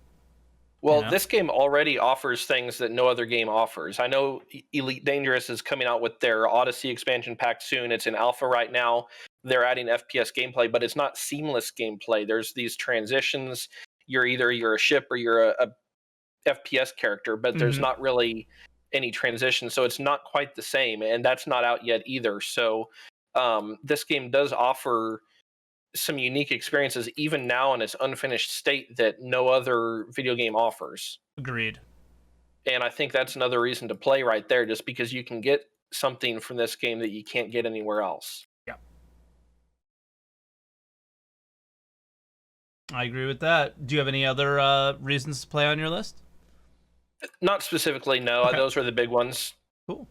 Well, this game already offers things that no other game offers. I know Elite Dangerous is coming out with their Odyssey expansion pack soon. It's in alpha right now. They're adding FPS gameplay, but it's not seamless gameplay. There's these transitions. You're a ship or you're a FPS character, but there's not really any transition, so it's not quite the same, and that's not out yet either. So this game does offer some unique experiences even now in its unfinished state that no other video game offers. Agreed. And I think that's another reason to play right there, just because you can get something from this game that you can't get anywhere else. Yeah, I agree with that. Do you have any other reasons to play on your list? Not specifically, no. Okay. Those were the big ones. Cool.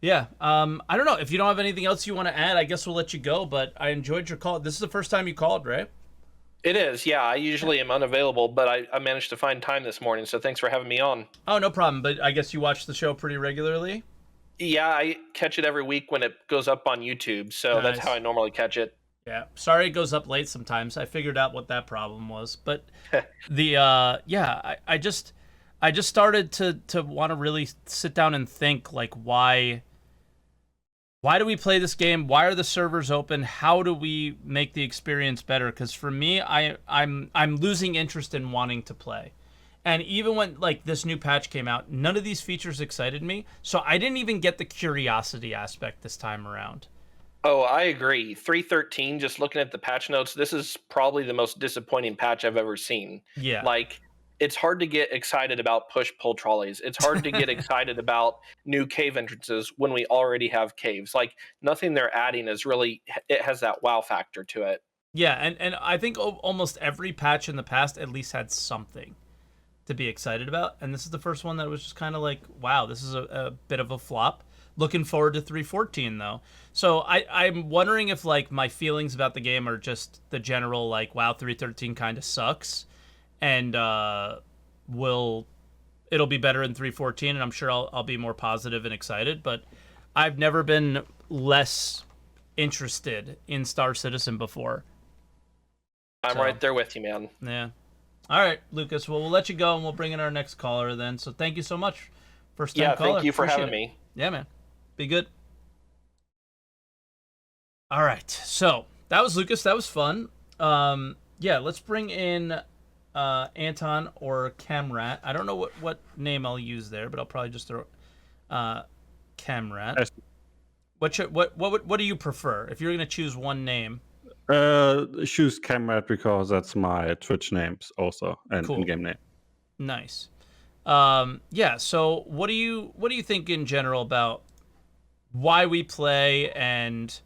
Yeah. I don't know. If you don't have anything else you want to add, I guess we'll let you go, but I enjoyed your call. This is the first time you called, right? It is, yeah. I usually am unavailable, but I managed to find time this morning, so thanks for having me on. Oh, no problem. But I guess you watch the show pretty regularly? Yeah, I catch it every week when it goes up on YouTube, so Nice. that's how I normally catch it. Yeah. Sorry it goes up late sometimes. I figured out what that problem was. But I just started to want to really sit down and think, like, why do we play this game? Why are the servers open? How do we make the experience better? Because for me, I'm losing interest in wanting to play. And even when, like, this new patch came out, none of these features excited me. So I didn't even get the curiosity aspect this time around. Oh, I agree. 3.13, just looking at the patch notes, this is probably the most disappointing patch I've ever seen. Yeah. Like, it's hard to get excited about push-pull trolleys. It's hard to get excited about new cave entrances when we already have caves. Like, nothing they're adding is really, it has that wow factor to it. Yeah, and I think almost every patch in the past at least had something. to be excited about, and this is the first one that was just kind of like, wow, this is a bit of a flop. Looking forward to 314 though. So I'm wondering if like my feelings about the game are just the general like, wow, 313 kind of sucks, and it'll be better in 314, and I'm sure I'll be more positive and excited. But I've never been less interested in Star Citizen before. I'm right there with you, man. Yeah. All right, Lucas. Well, we'll let you go, and we'll bring in our next caller then. So thank you so much, first time caller. Thank you for Appreciate having me. Yeah, man. Be good. All right. So that was Lucas. That was fun. Yeah, let's bring in Anton or Camrat. I don't know what name I'll use there, but I'll probably just throw Camrat. What do you prefer if you're gonna choose one name? Choose Camrat because that's my Twitch names also and Cool. in-game name. Nice. Yeah. So what do you think in general about why we play and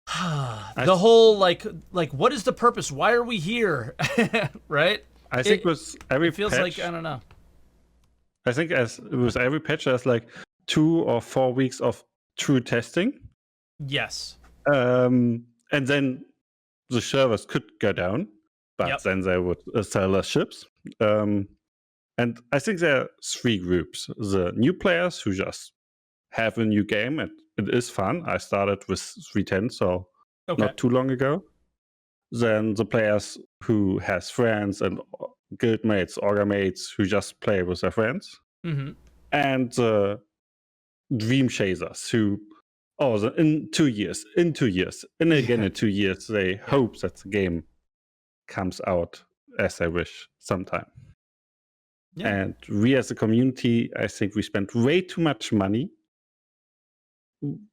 the whole like what is the purpose? Why are we here? Right? I think with every It feels patch, like I don't know. I think as with every patch, there's like 2 or 4 weeks of true testing, Yes. and then the servers could go down, but Yep. then they would sell less ships. And I think there are 3 groups: the new players who just have a new game and it is fun. I started with 310, so Okay. not too long ago. Then the players who has friends and guildmates, orga mates who just play with their friends, Mm-hmm. and the dream chasers who, in 2 years, and again in 2 years, they hope that the game comes out as they wish sometime. Yeah. And we as a community, I think we spent way too much money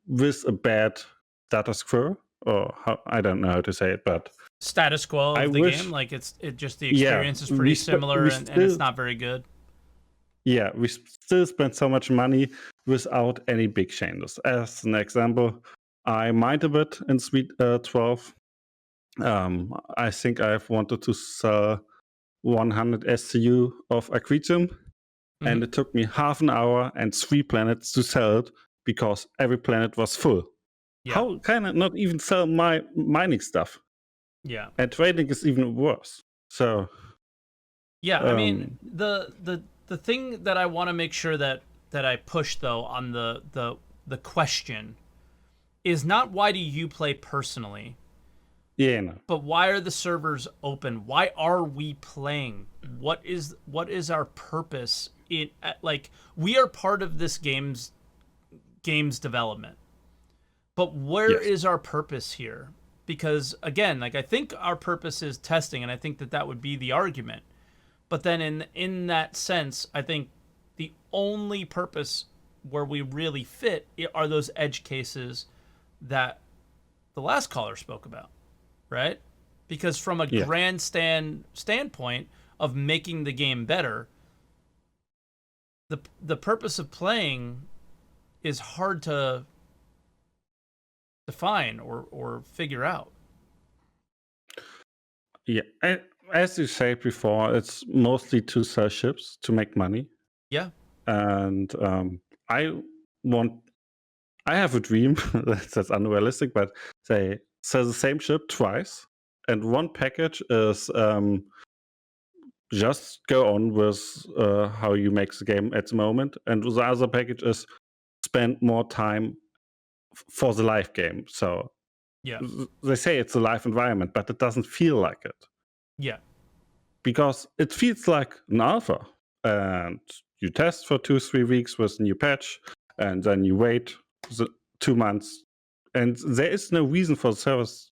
with a bad status quo, or I don't know how to say it, but Status quo of the game, like the experience is pretty similar, and it's not very good. Yeah, we still spent so much money without any big changes. As an example, I mined a bit in Suite 12. I think I've wanted to sell 100 SCU of Aquitium, and it took me half an hour and 3 planets to sell it because every planet was full. Yeah. How can I not even sell my mining stuff? Yeah. And trading is even worse. So yeah, I mean the thing that I want to make sure that I push though on the question is not why do you play personally, yeah, no. but why are the servers open? Why are we playing? What is our purpose in like we are part of this game's development. But where is our purpose here? Because again, like I think our purpose is testing, and I think that would be the argument. But then in that sense, I think the only purpose where we really fit are those edge cases that the last caller spoke about, right? Because from a grandstand standpoint of making the game better, the purpose of playing is hard to define or figure out. Yeah, as you said before, it's mostly to sell ships to make money. Yeah. And I have a dream that's unrealistic, but they sell the same ship twice, and one package is just go on with how you make the game at the moment, and the other package is spend more time for the live game. So Yeah. they say it's a live environment, but it doesn't feel like it. Yeah. Because it feels like an alpha, and you test for 2-3 weeks with a new patch, and then you wait 2 months, and there is no reason for the servers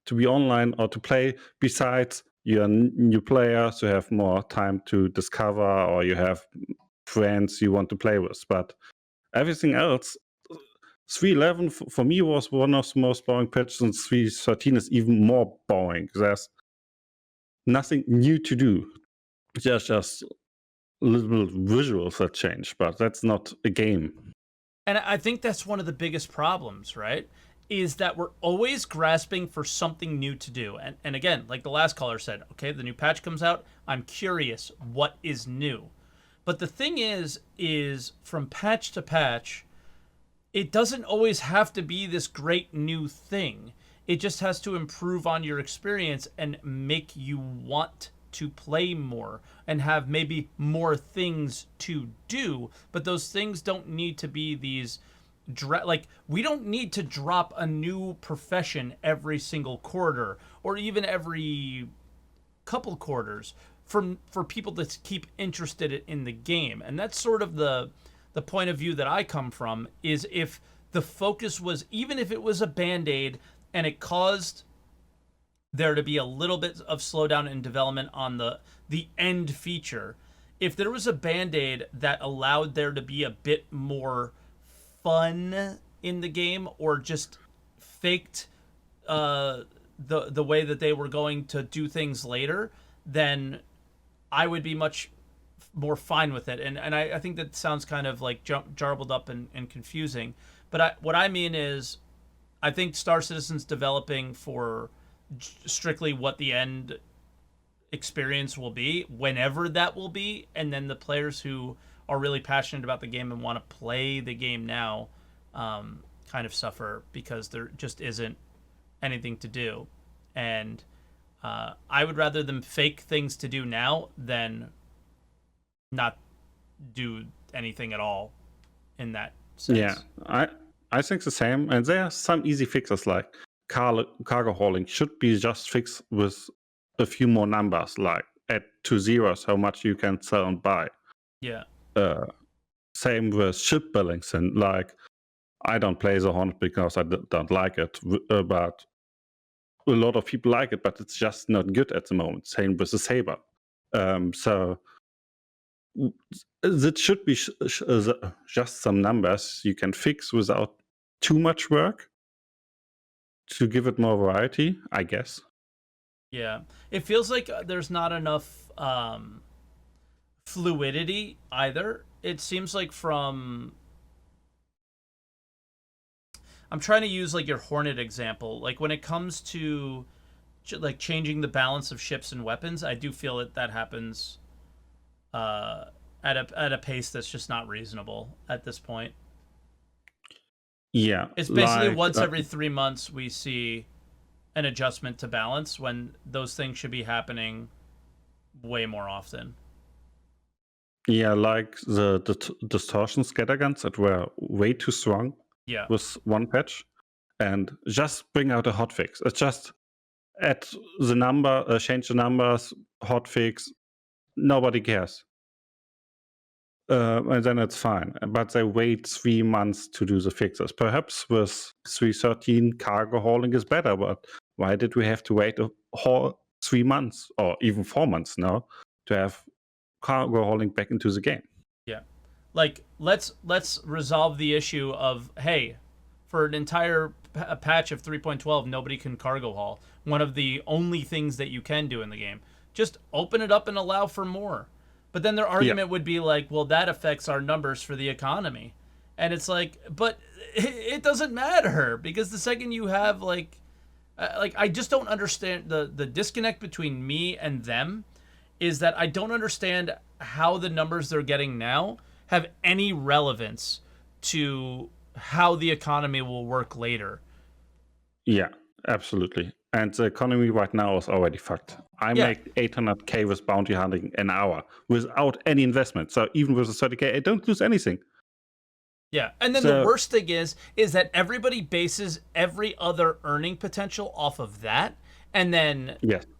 to be online or to play besides you're a new player, so you have more time to discover, or you have friends you want to play with. But everything else, 311 for me was one of the most boring patches, and 313 is even more boring. There's nothing new to do. Just little visuals that change, but that's not a game. And I think that's one of the biggest problems, right? is that we're always grasping for something new to do. And again, like the last caller said, okay, the new patch comes out. I'm curious what is new. But the thing is from patch to patch, it doesn't always have to be this great new thing. It just has to improve on your experience and make you want to play more and have maybe more things to do. But those things don't need to be these like, we don't need to drop a new profession every single quarter or even every couple quarters for people to keep interested in the game. And that's sort of the point of view that I come from, is if the focus was, even if it was a band-aid and it caused there to be a little bit of slowdown in development on the end feature, if there was a band-aid that allowed there to be a bit more fun in the game, or just faked the way that they were going to do things later, then I would be much more fine with it. And I think that sounds kind of like jarbled up and confusing. But what I mean is, I think Star Citizen's developing for strictly what the end experience will be, whenever that will be, and then the players who are really passionate about the game and want to play the game now kind of suffer because there just isn't anything to do. And I would rather them fake things to do now than not do anything at all in that sense. Yeah, I think the same. And there are some easy fixes, like cargo hauling should be just fixed with a few more numbers, like add 2 zeros how much you can sell and buy. Yeah. Same with ship billings, and like, I don't play the Hornet because I don't like it, but a lot of people like it, but it's just not good at the moment. Same with the Saber. So it should be just some numbers you can fix without too much work to give it more variety, I guess. Yeah. It feels like there's not enough fluidity either. It seems like I'm trying to use like your Hornet example. Like when it comes to like changing the balance of ships and weapons, I do feel that happens at a pace that's just not reasonable at this point. Yeah. It's basically once every 3 months we see an adjustment to balance, when those things should be happening way more often. Yeah, like the distortion scatterguns that were way too strong. Yeah. With one patch, and just bring out a hotfix. It's just add the number, change the numbers, hotfix. Nobody cares, and then it's fine. But they wait 3 months to do the fixes. Perhaps with 3.13, cargo hauling is better. But why did we have to wait a whole 3 months or even 4 months now to have cargo hauling back into the game? Yeah. Like, let's resolve the issue of, hey, for an entire patch of 3.12, nobody can cargo haul. One of the only things that you can do in the game. Just open it up and allow for more. But then their argument would be like, well, that affects our numbers for the economy. And it's like, but it doesn't matter, because the second you have like I just don't understand the disconnect between me and them is that I don't understand how the numbers they're getting now have any relevance to how the economy will work later. Yeah, absolutely. And the economy right now is already fucked. I make 800k with bounty hunting an hour without any investment. So even with a 30k, I don't lose anything. Yeah, and then the worst thing is that everybody bases every other earning potential off of that, and then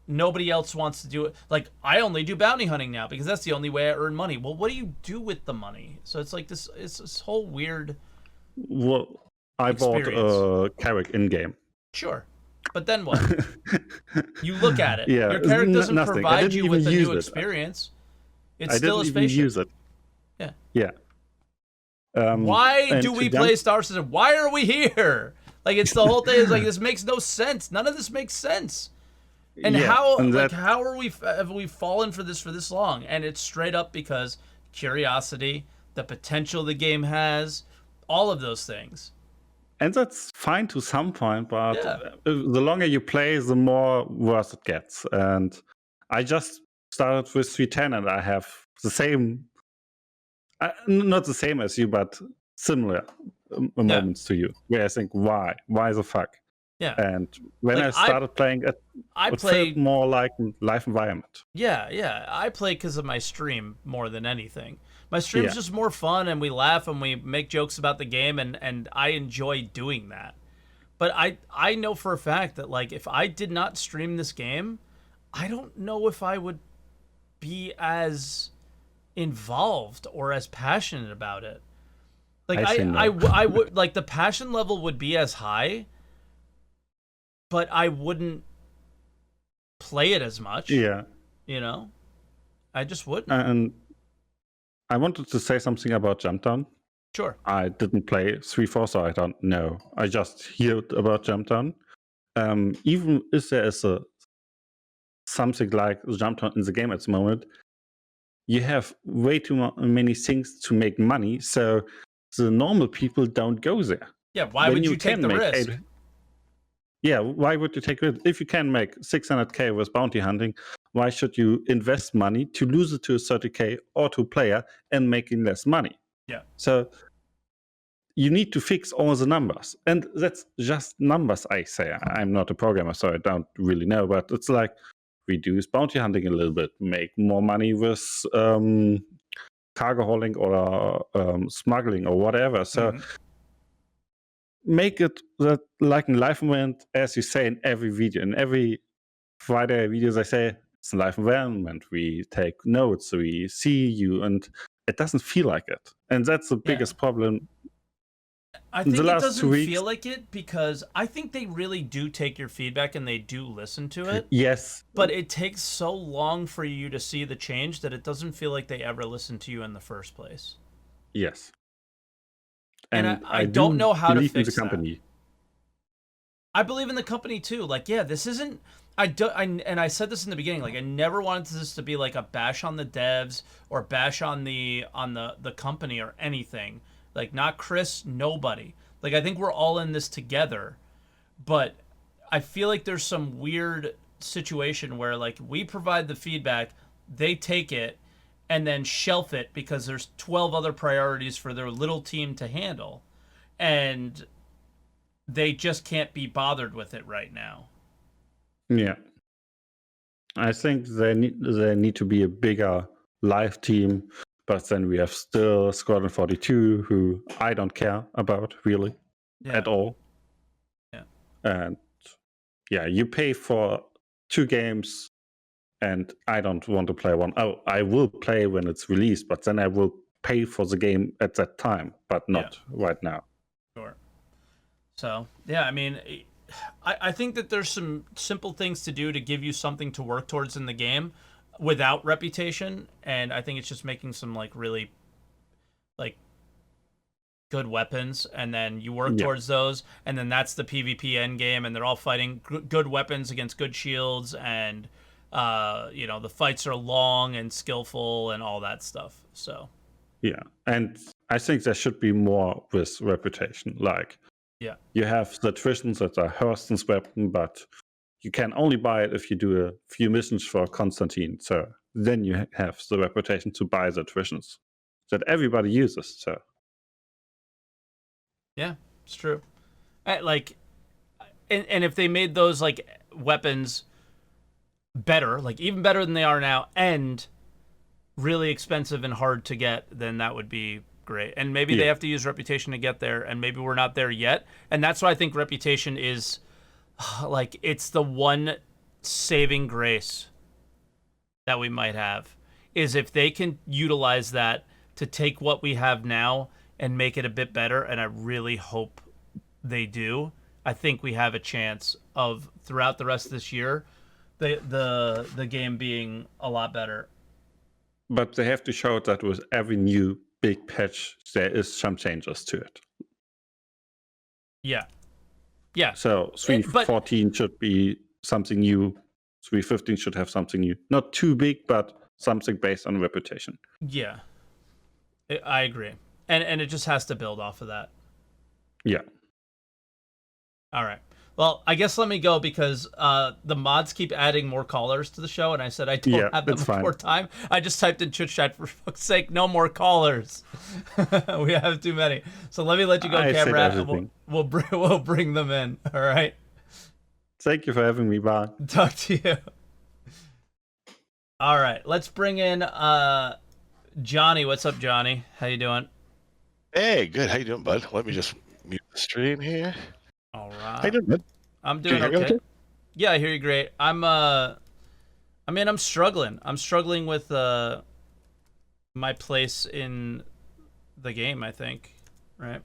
nobody else wants to do it. Like, I only do bounty hunting now because that's the only way I earn money. Well, what do you do with the money? So it's like it's this whole weird. Well, I bought a Carrick in-game. Sure, but then what? You look at it. Yeah, your character doesn't provide you with a new it. experience. It's I still a didn't spaceship. even use it. Yeah. Yeah. Why do we play Star Citizen? Why are we here? Like, it's the whole thing is like, this makes no sense. None of this makes sense. And how have we fallen for this long? And it's straight up because curiosity, the potential the game has, all of those things. And that's fine to some point, but Yeah. the longer you play, the more worse it gets. And I just started with 310, and I have the same, not the same as you, but similar moments to you, where I think, why the fuck? Yeah. And when Like, I started playing it, I it play. felt more like a live environment. Yeah. I play because of my stream more than anything. My stream's Yeah. just more fun, and we laugh and we make jokes about the game, and I enjoy doing that. But I know for a fact that, like, if I did not stream this game, I don't know if I would be as involved or as passionate about it. Like, I say no. I would, like, the passion level would be as high, but I wouldn't play it as much. Yeah. You know, I just wouldn't. And I wanted to say something about Jump Down. Sure. I didn't play 3-4, so I don't know. I just heard about Jump Down. Even if there is something like Jump Down in the game at the moment, you have way too many things to make money, so the normal people don't go there. Yeah. Why would you take the risk? Yeah, why would you take it? If you can make 600k with bounty hunting, why should you invest money to lose it to a 30k or to a player and making less money? Yeah. So you need to fix all the numbers. And that's just numbers, I say. I'm not a programmer, so I don't really know, but it's like reduce bounty hunting a little bit, make more money with cargo hauling or smuggling or whatever. So make it that like a live event, as you say in every video. In every Friday videos, I say it's a live environment. We take notes, we see you, and it doesn't feel like it. And that's the biggest problem. I think it doesn't feel like it because I think they really do take your feedback and they do listen to it. Yes. But it takes so long for you to see the change that it doesn't feel like they ever listened to you in the first place. Yes. And I don't know how to fix the company. that. I believe in the company too. Like, yeah, this isn't. And I said this in the beginning. Like, I never wanted this to be like a bash on the devs or bash on the company or anything. Like, not Chris, nobody. Like, I think we're all in this together. But I feel like there's some weird situation where, like, we provide the feedback, they take it, and then shelf it because there's 12 other priorities for their little team to handle. And they just can't be bothered with it right now. Yeah. I think there need to be a bigger live team, but then we have still Squadron 42, who I don't care about really at all. Yeah. And yeah, you pay for 2 games, and I don't want to play one. Oh, I will play when it's released, but then I will pay for the game at that time, but not right now. Sure. So, yeah, I mean, I think that there's some simple things to do to give you something to work towards in the game without reputation, and I think it's just making some, like, really, like, good weapons, and then you work towards those, and then that's the PvP end game, and they're all fighting good weapons against good shields, and you know, the fights are long and skillful and all that stuff. So yeah, and I think there should be more with reputation. Like, you have the attritions that are Hurston's weapon, but you can only buy it if you do a few missions for Constantine. So then you have the reputation to buy the attritions that everybody uses. So yeah, it's true. Like, and if they made those, like, weapons better, like even better than they are now, and really expensive and hard to get, then that would be great. And maybe they have to use reputation to get there, and maybe we're not there yet. And that's why I think reputation is, like, it's the one saving grace that we might have, is if they can utilize that to take what we have now and make it a bit better. And I really hope they do. I think we have a chance of, throughout the rest of this year, the game being a lot better. But they have to show that with every new big patch, there is some changes to it. Yeah. So 3.14 should be something new. 3.15 should have something new. Not too big, but something based on reputation. Yeah. I agree. And it just has to build off of that. Yeah. All right. Well, I guess let me go because the mods keep adding more callers to the show, and I said I don't Yeah, have that it's much fine. more time. I just typed in chit chat, for fuck's sake, no more callers. We have too many. So let me let you go, I said Camrat, and everything. we'll bring them in. All right. Thank you for having me. Bye. Talk to you. All right. Let's bring in Johnny. What's up, Johnny? How you doing? Hey, good. How you doing, bud? Let me just mute the stream here. All How you right. doing, bud? I'm Can you doing hear me okay. okay? Yeah, I hear you great. I'm struggling. I'm struggling with my place in the game, I think. Right?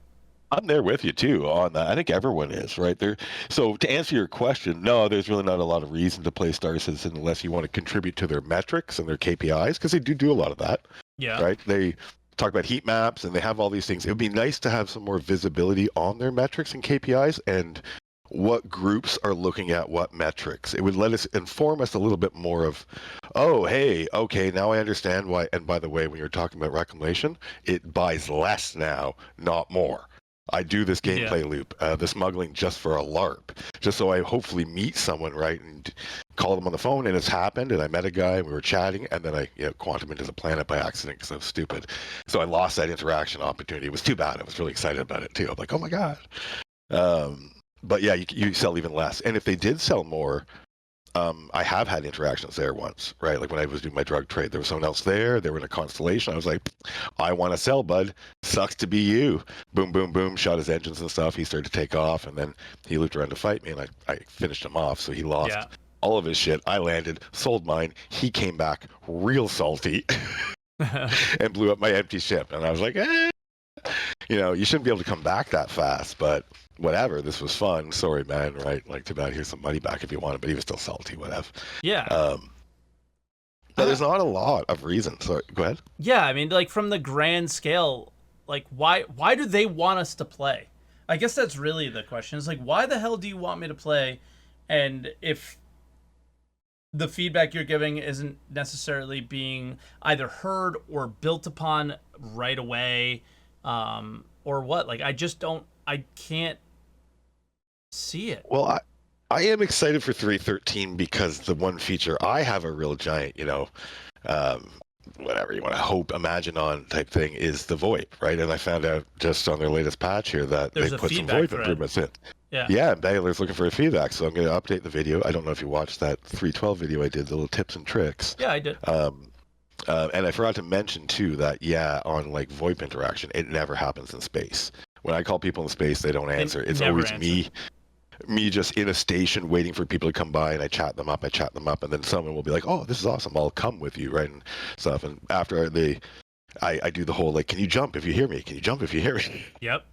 I'm there with you too on that. I think everyone is right there. So to answer your question, no, there's really not a lot of reason to play Star Citizen unless you want to contribute to their metrics and their KPIs because they do a lot of that, Yeah. right? They talk about heat maps and they have all these things. It would be nice to have some more visibility on their metrics and KPIs and what groups are looking at what metrics. It would let us inform us a little bit more of, oh, hey, okay, now I understand why. And by the way, when you're talking about reclamation, it buys less now, not more. I do this gameplay loop, the smuggling just for a LARP, just so I hopefully meet someone, right, and call them on the phone, and it's happened, and I met a guy, and we were chatting, and then I quantum into the planet by accident because I was stupid. So I lost that interaction opportunity. It was too bad. I was really excited about it, too. I'm like, oh, my God. But yeah, you sell even less. And if they did sell more, I have had interactions there once, right? Like when I was doing my drug trade, there was someone else there. They were in a constellation. I was like, I want to sell, bud. Sucks to be you. Boom, boom, boom. Shot his engines and stuff. He started to take off, and then he looped around to fight me, and I finished him off. So he lost all of his shit. I landed, sold mine. He came back real salty and blew up my empty ship. And I was like, you shouldn't be able to come back that fast, but whatever. This was fun. Sorry, man. Right? Like, too bad. Here's some money back if you want it. But he was still salty. Whatever. Yeah. But there's not a lot of reasons. Sorry, go ahead. Yeah, I mean, like from the grand scale, like why do they want us to play? I guess that's really the question. It's like, why the hell do you want me to play? And if the feedback you're giving isn't necessarily being either heard or built upon right away, or what? Like, I can't see it. Well, I am excited for 313 because the one feature I have a real giant, whatever you want to imagine on type thing is the VoIP, right? And I found out just on their latest patch here that There's they a put some feedback VoIP thread. improvements in. Yeah. Yeah, and Baylor's looking for a feedback, so I'm going to update the video. I don't know if you watched that 312 video I did, the little tips and tricks. Yeah, I did. And I forgot to mention too that on like VoIP interaction, it never happens in space. When I call people in space, they don't answer. It's always me just in a station waiting for people to come by, and I chat them up, and then someone will be like, oh, this is awesome, I'll come with you, right, and stuff. And after I do the whole, like, can you jump if you hear me? Can you jump if you hear me? Yep.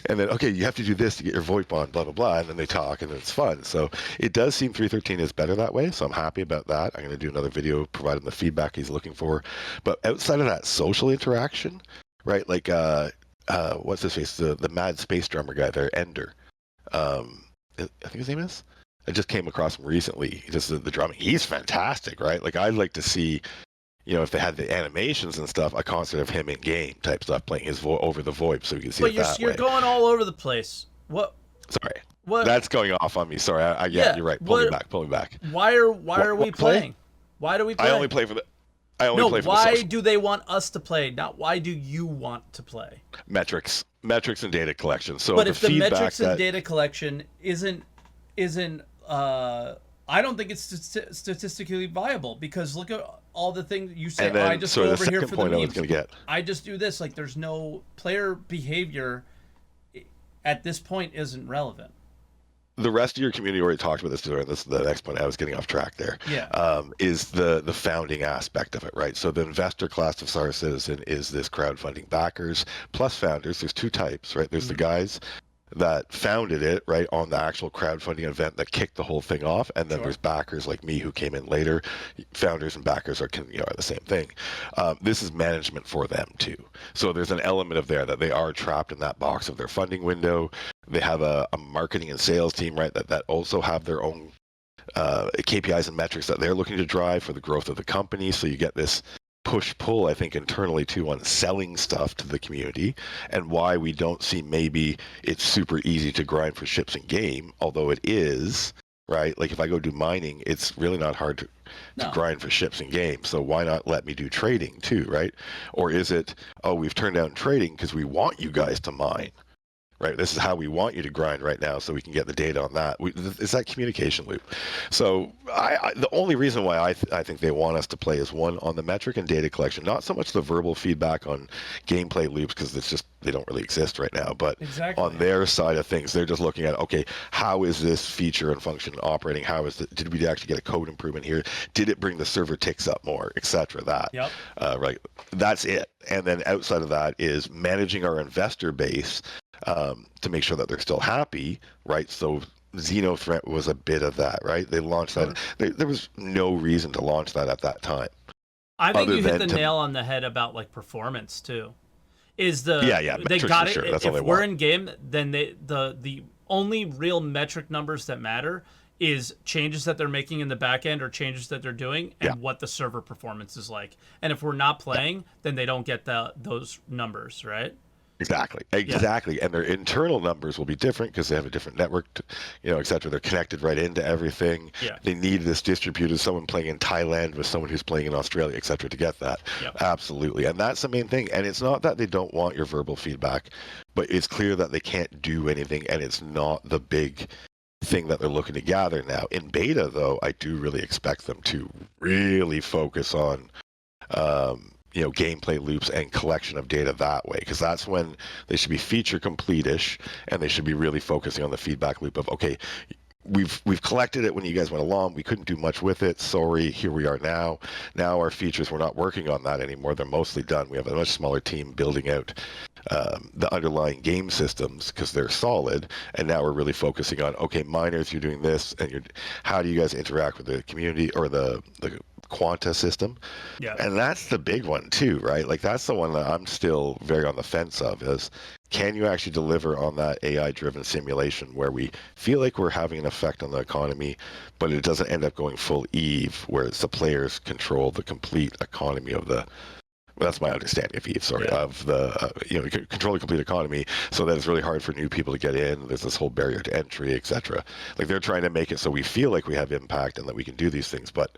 And then, okay, you have to do this to get your VoIP on, blah, blah, blah, and then they talk, and it's fun. So it does seem 313 is better that way, so I'm happy about that. I'm going to do another video providing the feedback he's looking for. But outside of that social interaction, right, like, what's his face, the mad space drummer guy there, Ender. I think his name is? I just came across him recently. Just the drumming. He's fantastic, right? Like, I'd like to see, if they had the animations and stuff, a concert of him in game type stuff, playing his over the VoIP, so you can see it that way. But you're going all over the place. What? Sorry. What? That's going off on me. Sorry. Yeah, you're right. Pull me back. Why are we playing? Why do we play? I only play for the. Why do they want us to play? Not why do you want to play? Metrics and data collection. So, but if the metrics and data collection isn't, I don't think it's statistically viable, because look at all the things you say. I just go over here for the memes. I just do this. Like, there's no player behavior at this point isn't relevant. The rest of your community already talked about this. This is the next point. I was getting off track there. Yeah. Is the founding aspect of it, right? So the investor class of Star Citizen is this crowdfunding backers plus founders. There's two types, right? There's the guys that founded it, right, on the actual crowdfunding event that kicked the whole thing off, and then there's backers like me who came in later. Founders and backers are the same thing. This is management for them too. So there's an element of there that they are trapped in that box of their funding window. They have a marketing and sales team, right, that also have their own KPIs and metrics that they're looking to drive for the growth of the company. So you get this push-pull, I think, internally too on selling stuff to the community, and why we don't see maybe it's super easy to grind for ships in game, although it is, right? Like if I go do mining, it's really not hard to grind for ships in game. So why not let me do trading too, right? Or is it, oh, we've turned down trading because we want you guys to mine, right? This is how we want you to grind right now so we can get the data on that. It's that communication loop. So the only reason why I think they want us to play is one, on the metric and data collection, not so much the verbal feedback on gameplay loops, because it's just, they don't really exist right now, but on their side of things, they're just looking at, okay, how is this feature and function operating? How is it, did we actually get a code improvement here? Did it bring the server ticks up more, etc. Right. That's it. And then outside of that is managing our investor base, to make sure that they're still happy, right? So Xenothreat was a bit of that, right? They launched that. There was no reason to launch that at that time. I think you hit the nail on the head about like performance too. Is the they got it? Sure. If we're in game, then the only real metric numbers that matter is changes that they're making in the back end or changes that they're doing, and what the server performance is like. And if we're not playing, then they don't get those numbers, right? Exactly. And their internal numbers will be different because they have a different network, et cetera. They're connected right into everything. They need this distributed, someone playing in Thailand with someone who's playing in Australia, et cetera, to get that. Absolutely. And that's the main thing. And it's not that they don't want your verbal feedback, but it's clear that they can't do anything, and it's not the big thing that they're looking to gather now. In beta, though, I do really expect them to really focus on gameplay loops and collection of data that way, because that's when they should be feature complete-ish, and they should be really focusing on the feedback loop of, okay, we've collected it when you guys went along, we couldn't do much with it, sorry, here we are now our features, we're not working on that anymore, they're mostly done, we have a much smaller team building out the underlying game systems because they're solid, and now we're really focusing on, okay, miners, you're doing this, and how do you guys interact with the community or the Quanta system? And that's the big one too, right? Like that's the one that I'm still very on the fence of, is can you actually deliver on that AI driven simulation where we feel like we're having an effect on the economy, but it doesn't end up going full Eve where it's the players control the complete economy of the, that's my understanding of Eve, of the, control the complete economy, so that it's really hard for new people to get in. There's this whole barrier to entry, etc. Like they're trying to make it so we feel like we have impact and that we can do these things, but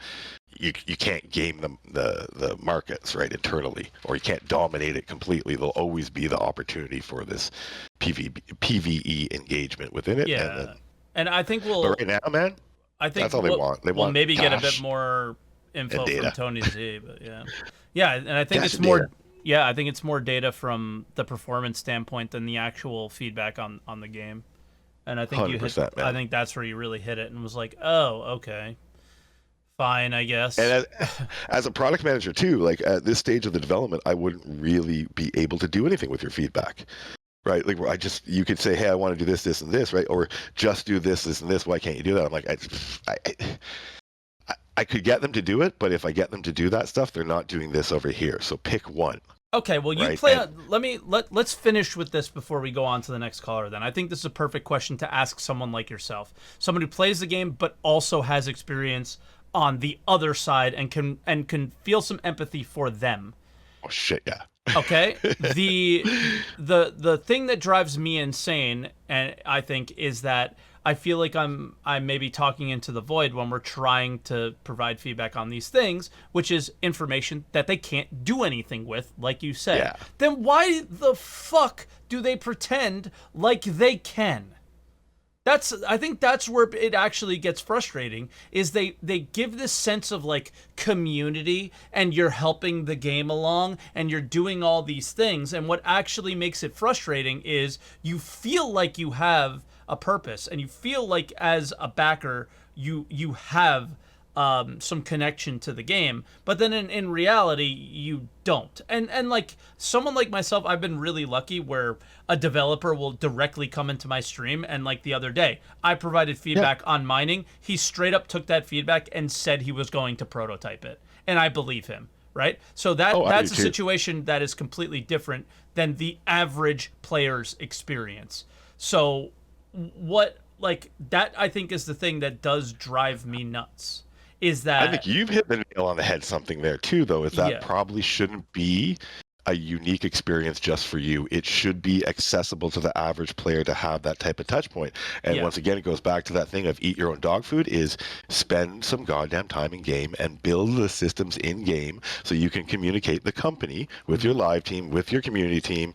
you can't game the markets, right, internally, or you can't dominate it completely. There'll always be the opportunity for this PvE engagement within it. And I think we'll. But right now, man, I think that's all they want. They want maybe cash get a bit more info from Tony Z, but and I think it's more. Yeah, I think it's more data from the performance standpoint than the actual feedback on the game. And I think I think that's where you really hit it and was like, oh, okay. Fine, I guess. And as a product manager too, like at this stage of the development, I wouldn't really be able to do anything with your feedback, right? Like you could say, hey, I want to do this, this, and this, right? Or just do this, this, and this. Why can't you do that? I'm like, I could get them to do it, but if I get them to do that stuff, they're not doing this over here. So pick one. Okay, well, you let's finish with this before we go on to the next caller then. I think this is a perfect question to ask someone like yourself, someone who plays the game but also has experience on the other side and can feel some empathy for them. Oh shit, yeah. Okay? The thing that drives me insane, and I think, is that I feel like I'm maybe talking into the void when we're trying to provide feedback on these things, which is information that they can't do anything with, like you said. Yeah. Then why the fuck do they pretend like they can? I think that's where it actually gets frustrating, is they give this sense of like community and you're helping the game along and you're doing all these things, and what actually makes it frustrating is you feel like you have a purpose and you feel like as a backer you have some connection to the game, but then in reality you don't. And like someone like myself, I've been really lucky where a developer will directly come into my stream, and like the other day I provided feedback on mining. He straight up took that feedback and said he was going to prototype it, and I believe him, right? So that's a situation that is completely different than the average player's experience. So what, like, that I think is the thing that does drive me nuts, is I that think you've hit the nail on the head something there too, though, is that Yeah. probably shouldn't be a unique experience just for you. It should be accessible to the average player to have that type of touch point. And Yeah. once again, it goes back to that thing of eat your own dog food, is spend some goddamn time in game and build the systems in game so you can communicate the company with your live team, with your community team,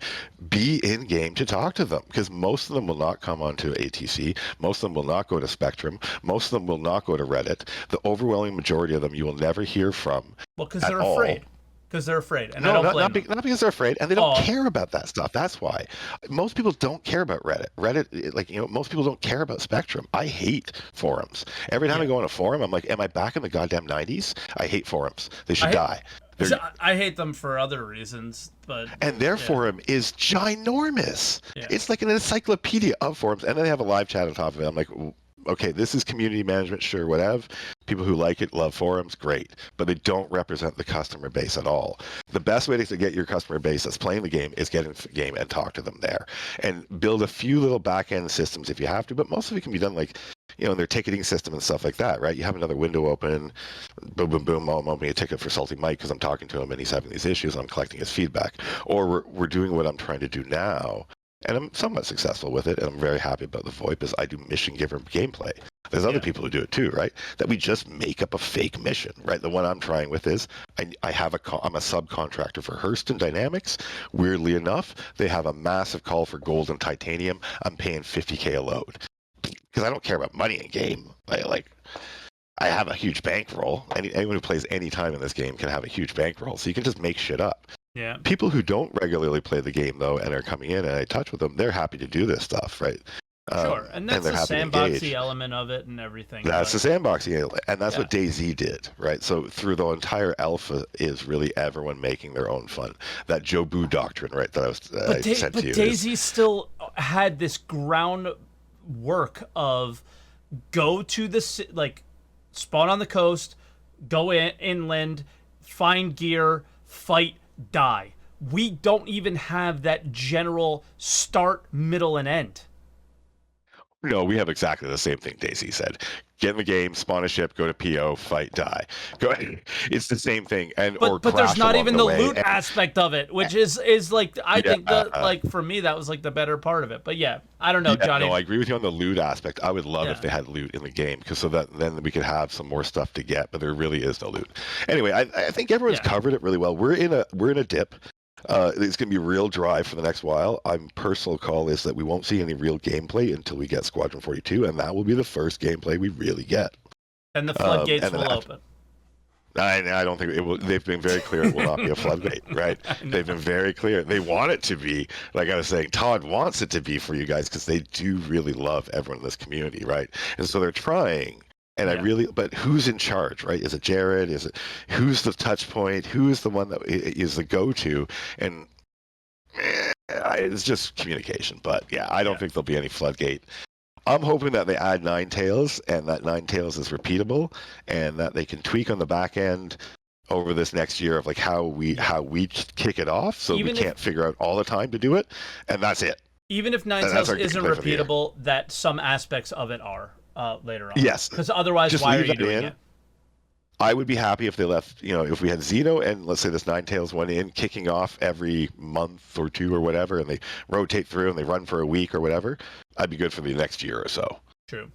be in game to talk to them, because most of them will not come onto ATC. Most of them will not go to Spectrum. Most of them will not go to Reddit. The overwhelming majority of them you will never hear from. well, because at they're all. afraid. Because they're afraid, and I No, don't not, blame not, them. not because they're afraid, and they don't Oh. care about that stuff. That's why. Most people don't care about Reddit. Most people don't care about Spectrum. I hate forums. Every time I go on a forum, I'm like, am I back in the goddamn 90s? I hate forums. They should die. I hate them for other reasons, but And their forum is ginormous. Yeah. It's like an encyclopedia of forums, and then they have a live chat on top of it. I'm like, okay, this is community management, sure, whatever. People who like it love forums, great, but they don't represent the customer base at all. The best way to get your customer base that's playing the game is get in the game and talk to them there, and build a few little back-end systems if you have to, but most of it can be done like, in their ticketing system and stuff like that, right? You have another window open, boom, boom, boom, I'm opening a ticket for SaltEMike because I'm talking to him and he's having these issues, I'm collecting his feedback. Or we're doing what I'm trying to do now, and I'm somewhat successful with it, and I'm very happy about the VoIP, is I do mission giver gameplay. There's other people who do it too, right? That we just make up a fake mission, right? The one I'm trying with is I'm a subcontractor for Hurston Dynamics. Weirdly enough, they have a massive call for gold and titanium. I'm paying $50K a load because I don't care about money in game. I have a huge bankroll. Anyone who plays any time in this game can have a huge bankroll, so you can just make shit up. Yeah. People who don't regularly play the game, though, and are coming in and I touch with them, they're happy to do this stuff, right? Sure, and that's they're the happy to sandboxy engage. element of it and everything. That's the sandboxing element, and that's Yeah. what DayZ did, right? So through the entire alpha is really everyone making their own fun. That Joe Boo doctrine, right, that I sent to you. DayZ still had this groundwork of go to the spawn on the coast, go inland, find gear, fight, die. We don't even have that general start, middle, and end. No, we have exactly the same thing DayZ said. Get in the game, spawn a ship, go to PO, fight, die. Go. It's the same thing, But there's not even the loot aspect of it, which is like I think for me that was like the better part of it. But yeah, I don't know, Johnny. No, I agree with you on the loot aspect. I would love if they had loot in the game, because so that then we could have some more stuff to get. But there really is no loot. Anyway, I think everyone's covered it really well. We're in a dip. It's going to be real dry for the next while. My personal call is that we won't see any real gameplay until we get Squadron 42, and that will be the first gameplay we really get. And the floodgates will open. I don't think it will. They've been very clear it will not be a floodgate, right? They've been very clear. They want it to be, like I was saying, Todd wants it to be for you guys because they do really love everyone in this community, right? And so they're trying. And but who's in charge, right? Is it Jared? Who's the touch point? Who is the one that is the go-to? And it's just communication. But yeah, I don't think there'll be any floodgate. I'm hoping that they add Nine Tails, and that Nine Tails is repeatable, and that they can tweak on the back end over this next year of like how we kick it off, so we can't figure out all the time to do it, and that's it. Even if Nine Tails isn't repeatable, that some aspects of it are. Later on. Yes. Because otherwise, just why are you doing it? I would be happy if they left, if we had Xeno and let's say this Nine Tails went in, kicking off every month or two or whatever, and they rotate through and they run for a week or whatever, I'd be good for the next year or so. True.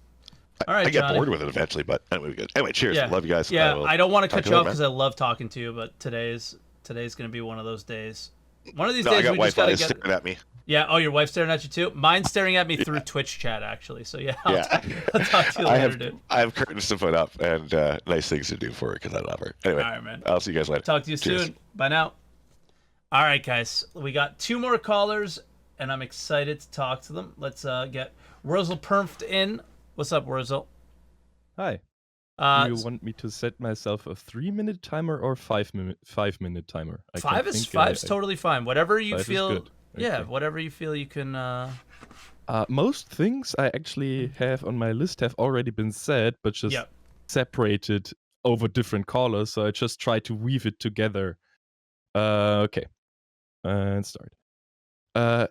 All right, I get Johnny. bored with it eventually, but anyway, good. Anyway, cheers. Yeah. Love you guys. Yeah, I don't want to cut you off because I love talking to you, but today's going to be one of those days. One of these days we just got to get... staring at me. Yeah. Oh, your wife's staring at you too. Mine's staring at me through Twitch chat, actually. So yeah, I'll talk to you later, dude. I have curtains to put up and nice things to do for her because I love her. Anyway, all right, man. I'll see you guys later. Talk to you soon. Bye now. All right, guys. We got 2 more callers, and I'm excited to talk to them. Let's get Wurzel Perfed in. What's up, Wurzel? Hi. Do you want me to set myself a 3-minute timer or 5-minute timer? Five's totally fine. Whatever you feel. Good. Yeah, okay. whatever you feel you can. Most things I actually have on my list have already been said, but just separated over different callers. So I just try to weave it together. Okay. And start.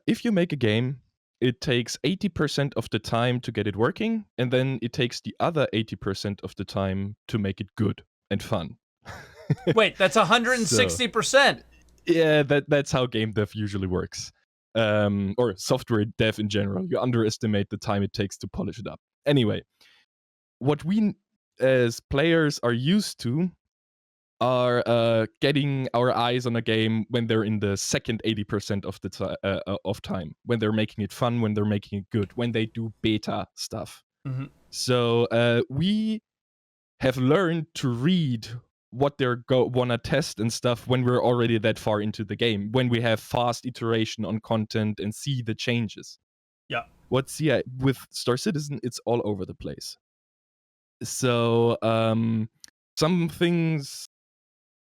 If you make a game, it takes 80% of the time to get it working, and then it takes the other 80% of the time to make it good and fun. Wait, that's 160%. Yeah, that's how game dev usually works. Or software dev in general. You underestimate the time it takes to polish it up. Anyway, what we as players are used to are getting our eyes on a game when they're in the second 80% of the of time, when they're making it fun, when they're making it good, when they do beta stuff. Mm-hmm. So we have learned to read what they're wanna test and stuff when we're already that far into the game, when we have fast iteration on content and see the changes. Yeah. With Star Citizen, it's all over the place. So some things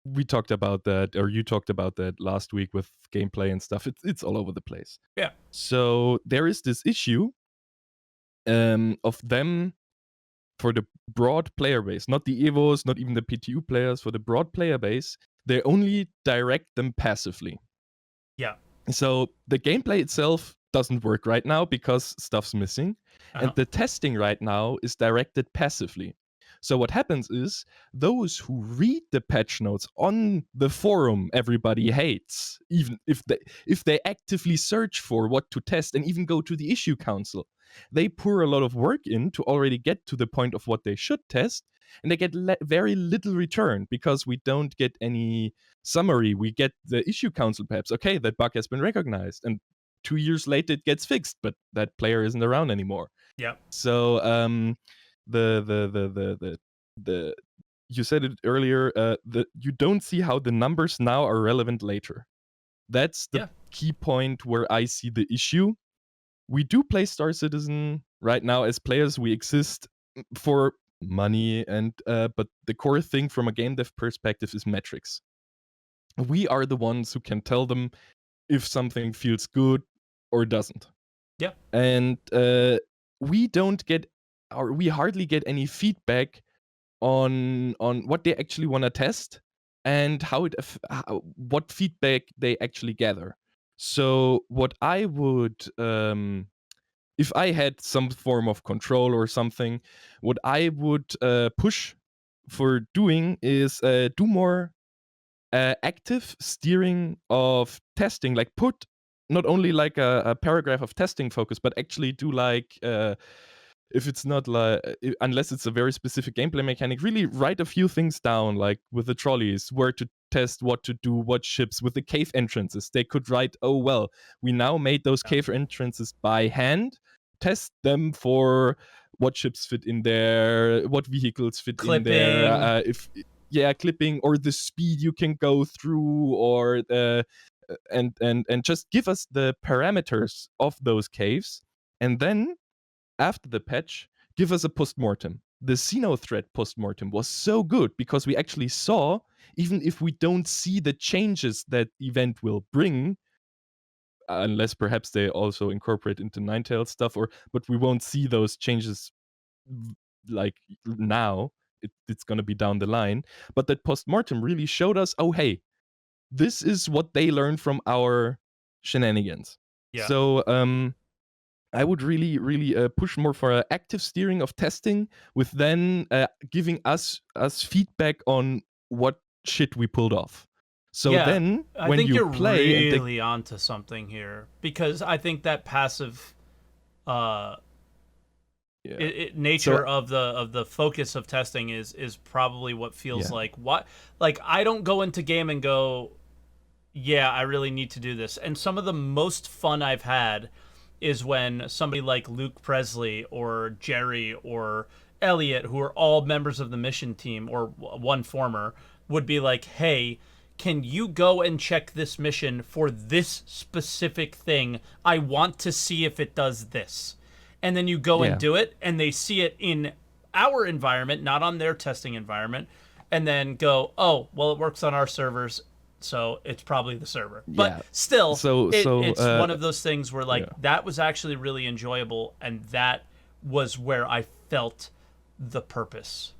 we talked about that, or you talked about that last week with gameplay and stuff. It's all over the place. Yeah. So there is this issue of them for the broad player base, not the EVOs, not even the PTU players, for the broad player base, they only direct them passively. Yeah. So the gameplay itself doesn't work right now because stuff's missing, and the testing right now is directed passively. So what happens is those who read the patch notes on the forum everybody hates, even if they actively search for what to test and even go to the issue council, they pour a lot of work in to already get to the point of what they should test, and they get very little return because we don't get any summary. We get the issue council perhaps, okay, that bug has been recognized, and 2 years later it gets fixed, but that player isn't around anymore. Yeah. So the you said it earlier, you don't see how the numbers now are relevant later. That's the key point where I see the issue. We do play Star Citizen right now as players. We exist for money, and but the core thing from a game dev perspective is metrics. We are the ones who can tell them if something feels good or doesn't. Yeah. And we hardly get any feedback on what they actually want to test and what feedback they actually gather. So what I would, if I had some form of control or something, what I would push for doing is do more active steering of testing. Like put not only like a paragraph of testing focus, but actually do like if it's not like, unless it's a very specific gameplay mechanic, really write a few things down, like with the trolleys, where to test, what to do, what ships. With the cave entrances, they could write, oh well, we now made those cave entrances by hand, test them for what ships fit in there, what vehicles fit in there, clipping, or the speed you can go through, or and just give us the parameters of those caves, and then after the patch, give us a postmortem. The Xeno thread postmortem was so good because we actually saw, even if we don't see the changes that event will bring, unless perhaps they also incorporate into Ninetales stuff, but we won't see those changes like now. It's going to be down the line. But that postmortem really showed us, oh hey, this is what they learned from our shenanigans. Yeah. So I would really, really push more for active steering of testing, with then giving us feedback on what shit we pulled off. So then, when I think you you're play, really onto something here, because I think that passive nature of the focus of testing is probably what feels like I don't go into game and go, yeah, I really need to do this. And some of the most fun I've had is when somebody like Luke Presley or Jerry or Elliot, who are all members of the mission team, or one former, would be like, hey, can you go and check this mission for this specific thing? I want to see if it does this. And then you go and do it, and they see it in our environment, not on their testing environment, and then go, oh, well, it works on our servers, so it's probably the server. But still, it's one of those things where, like, that was actually really enjoyable, and that was where I felt the purpose,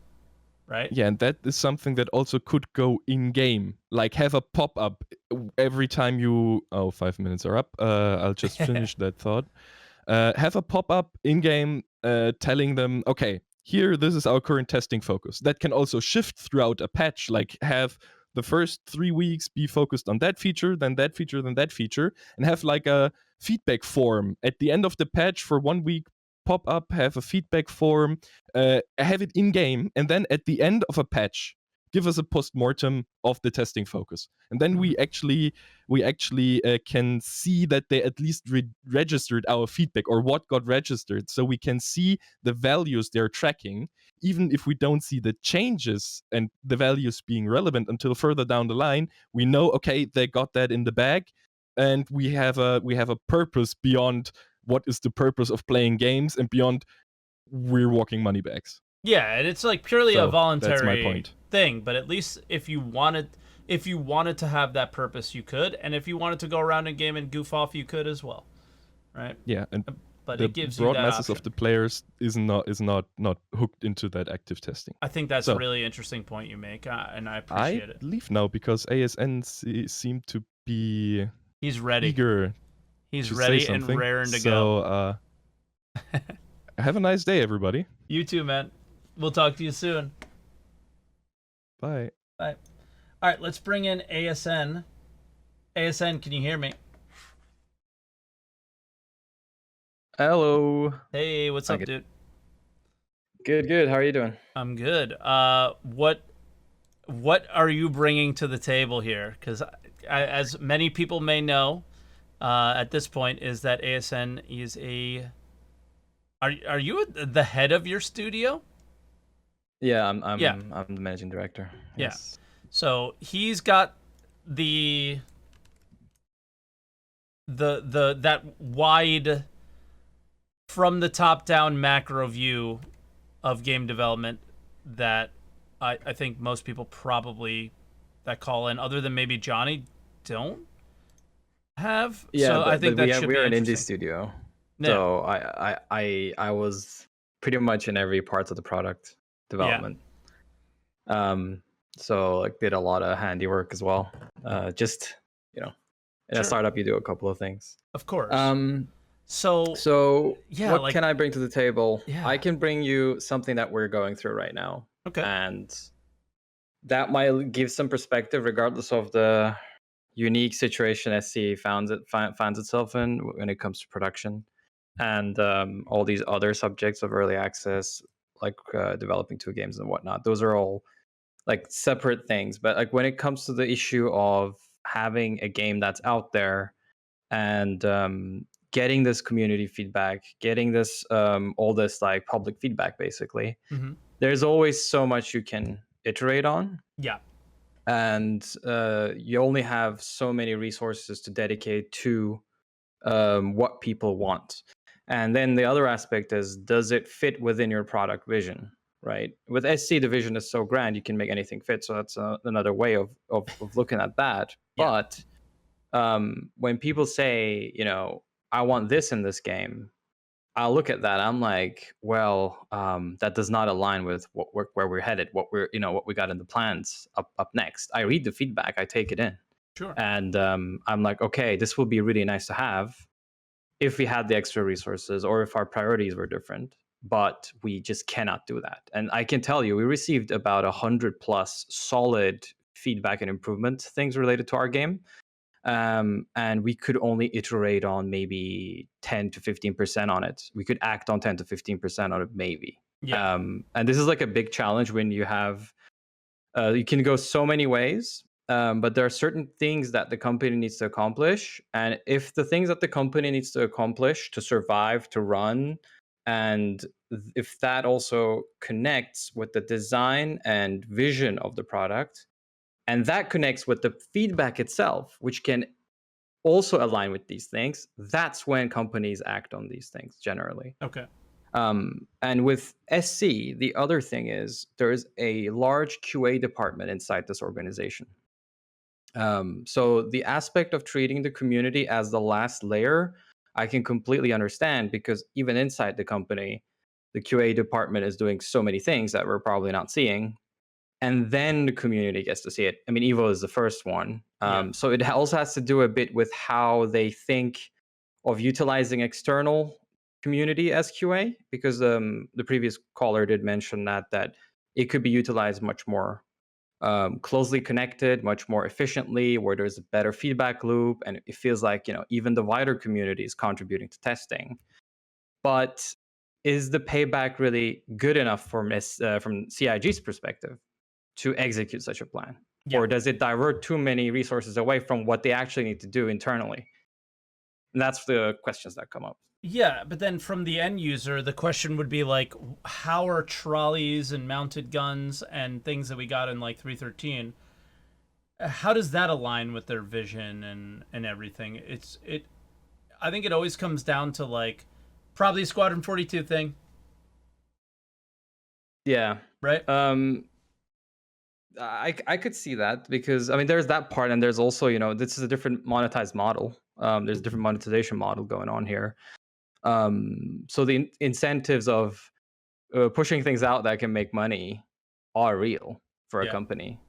right? Yeah, and that is something that also could go in-game. Like, have a pop-up every time you... Oh, 5 minutes are up. I'll just finish that thought. have a pop-up in-game telling them, okay, here, this is our current testing focus. That can also shift throughout a patch, like have the first 3 weeks be focused on that feature, then that feature, then that feature, and have like a feedback form at the end of the patch for 1 week. Pop up, have a feedback form, have it in game, and then at the end of a patch, give us a post-mortem of the testing focus, and then we actually can see that they at least registered our feedback or what got registered, so we can see the values they're tracking, even if we don't see the changes and the values being relevant until further down the line. We know, okay, they got that in the bag, and we have a purpose beyond what is the purpose of playing games and beyond we're walking money bags. Yeah, and it's like purely a So, voluntary that's my point. thing, but at least if you wanted to have that purpose, you could, and if you wanted to go around in game and goof off, you could as well, right? Yeah, and But the it gives you broad that masses option. of the players is not hooked into that active testing. I think that's So- a really interesting point you make, and I I appreciate it. leave now because ASN seem to be He's ready. eager He's to ready say and something. raring to go. So have a nice day, everybody. You too, man. We'll talk to you soon. Bye. Bye. All right, let's bring in ASN. ASN, can you hear me? Hello. Hey, what's I up, get- dude? Good. How are you doing? I'm good. What are you bringing to the table here? Because as many people may know, at this point, is that ASN is a. Are you the head of your studio? Yeah, I'm Yeah. I'm the managing director. Yeah. Yes. So he's got the that wide, from the top down macro view of game development that I think most people probably that call in, other than maybe Johnny, don't have. Yeah, so but, I think but that should we're be an indie interesting. studio. Yeah. So I was pretty much in every part of the product development. So like did a lot of handiwork as well. Just in Sure. a startup you do a couple of things. Of course. So yeah, what like- can I bring to the table? Yeah. I can bring you something that we're going through right now. Okay. And that might give some perspective regardless of the unique situation SC finds itself in when it comes to production and all these other subjects of early access, like developing 2 games and whatnot. Those are all like separate things, but like when it comes to the issue of having a game that's out there and getting this community feedback, getting this all this like public feedback, basically, Mhm. there's always so much you can iterate on, Yeah. and you only have so many resources to dedicate to what people want. And then the other aspect is, does it fit within your product vision, right? With SC, the vision is so grand, you can make anything fit. So that's another way of looking at that. Yeah. But when people say, I want this in this game, I'll look at that. I'm like, well, that does not align with where we're headed, what we got in the plans up next. I read the feedback, I take it in, Sure. and I'm like, okay, this would be really nice to have if we had the extra resources or if our priorities were different. But we just cannot do that. And I can tell you, we received about 100+ solid feedback and improvement things related to our game. And we could only iterate on maybe 10 to 15% on it. We could act on 10 to 15% on it, maybe. Yeah. And this is like a big challenge when you have, you can go so many ways, but there are certain things that the company needs to accomplish. And if the things that the company needs to accomplish to survive, to run, and if that also connects with the design and vision of the product, and that connects with the feedback itself, which can also align with these things, that's when companies act on these things generally. Okay. And with SC, the other thing is there is a large QA department inside this organization. So the aspect of treating the community as the last layer, I can completely understand, because even inside the company, the QA department is doing so many things that we're probably not seeing. And then the community gets to see it. I mean, Evo is the first one. Yeah. So it also has to do a bit with how they think of utilizing external community as QA, because the previous caller did mention that it could be utilized much more closely connected, much more efficiently, where there's a better feedback loop, and it feels like even the wider community is contributing to testing. But is the payback really good enough from CIG's perspective to execute such a plan? Yeah. Or does it divert too many resources away from what they actually need to do internally? And that's the questions that come up. Yeah, but then from the end user, the question would be like, how are trolleys and mounted guns and things that we got in like 3.13? How does that align with their vision and everything? I think it always comes down to like probably a Squadron 42 thing, Yeah. right? I could see that, because I mean there's that part, and there's also this is a different monetized model. There's a different monetization model going on here. So the incentives of pushing things out that can make money are real for a Yeah. company.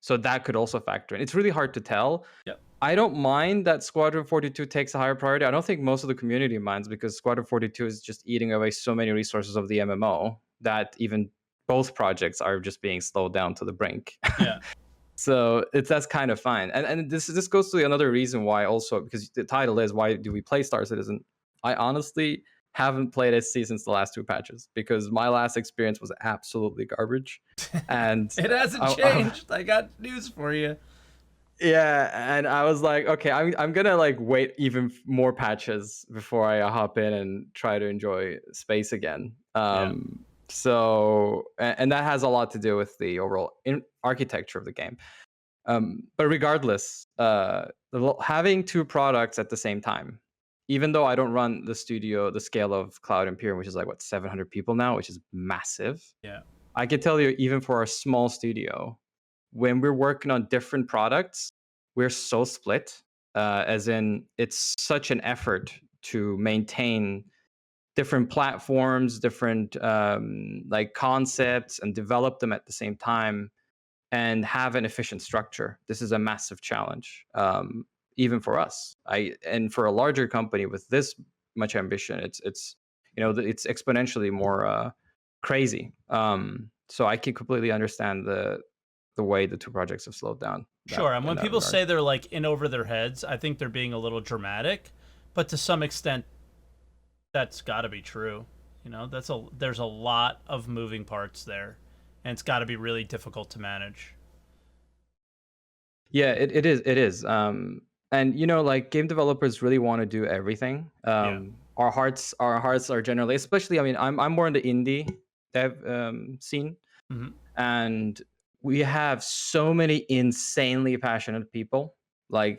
So that could also factor in. It's really hard to tell. Yep. I don't mind that Squadron 42 takes a higher priority. I don't think most of the community minds, because Squadron 42 is just eating away so many resources of the MMO that even both projects are just being slowed down to the brink. Yeah. So that's kind of fine. And this goes to another reason why also, because the title is Why Do We Play Star Citizen? I honestly haven't played SC since the last 2 patches, because my last experience was absolutely garbage. And It hasn't changed. I got news for you. Yeah, and I was like, okay, I'm gonna like wait even more patches before I hop in and try to enjoy space again. So, and that has a lot to do with the overall architecture of the game. But regardless, having 2 products at the same time, even though I don't run the scale of Cloud Imperium, which is like 700 people now, which is massive. Yeah. I can tell you, even for our small studio, when we're working on different products, we're so split. As in, it's such an effort to maintain different platforms, different like concepts, and develop them at the same time, and have an efficient structure. This is a massive challenge, even for us. And for a larger company with this much ambition, it's it's exponentially more crazy. So I can completely understand the way the 2 projects have slowed down. Sure, and when people say they're like in over their heads, I think they're being a little dramatic, but to some extent, that's got to be true. There's a lot of moving parts there, and it's got to be really difficult to manage. Yeah, it is. And like game developers really want to do everything. Our hearts are generally, especially, I mean, I'm more in the indie dev scene, and we have so many insanely passionate people. I'm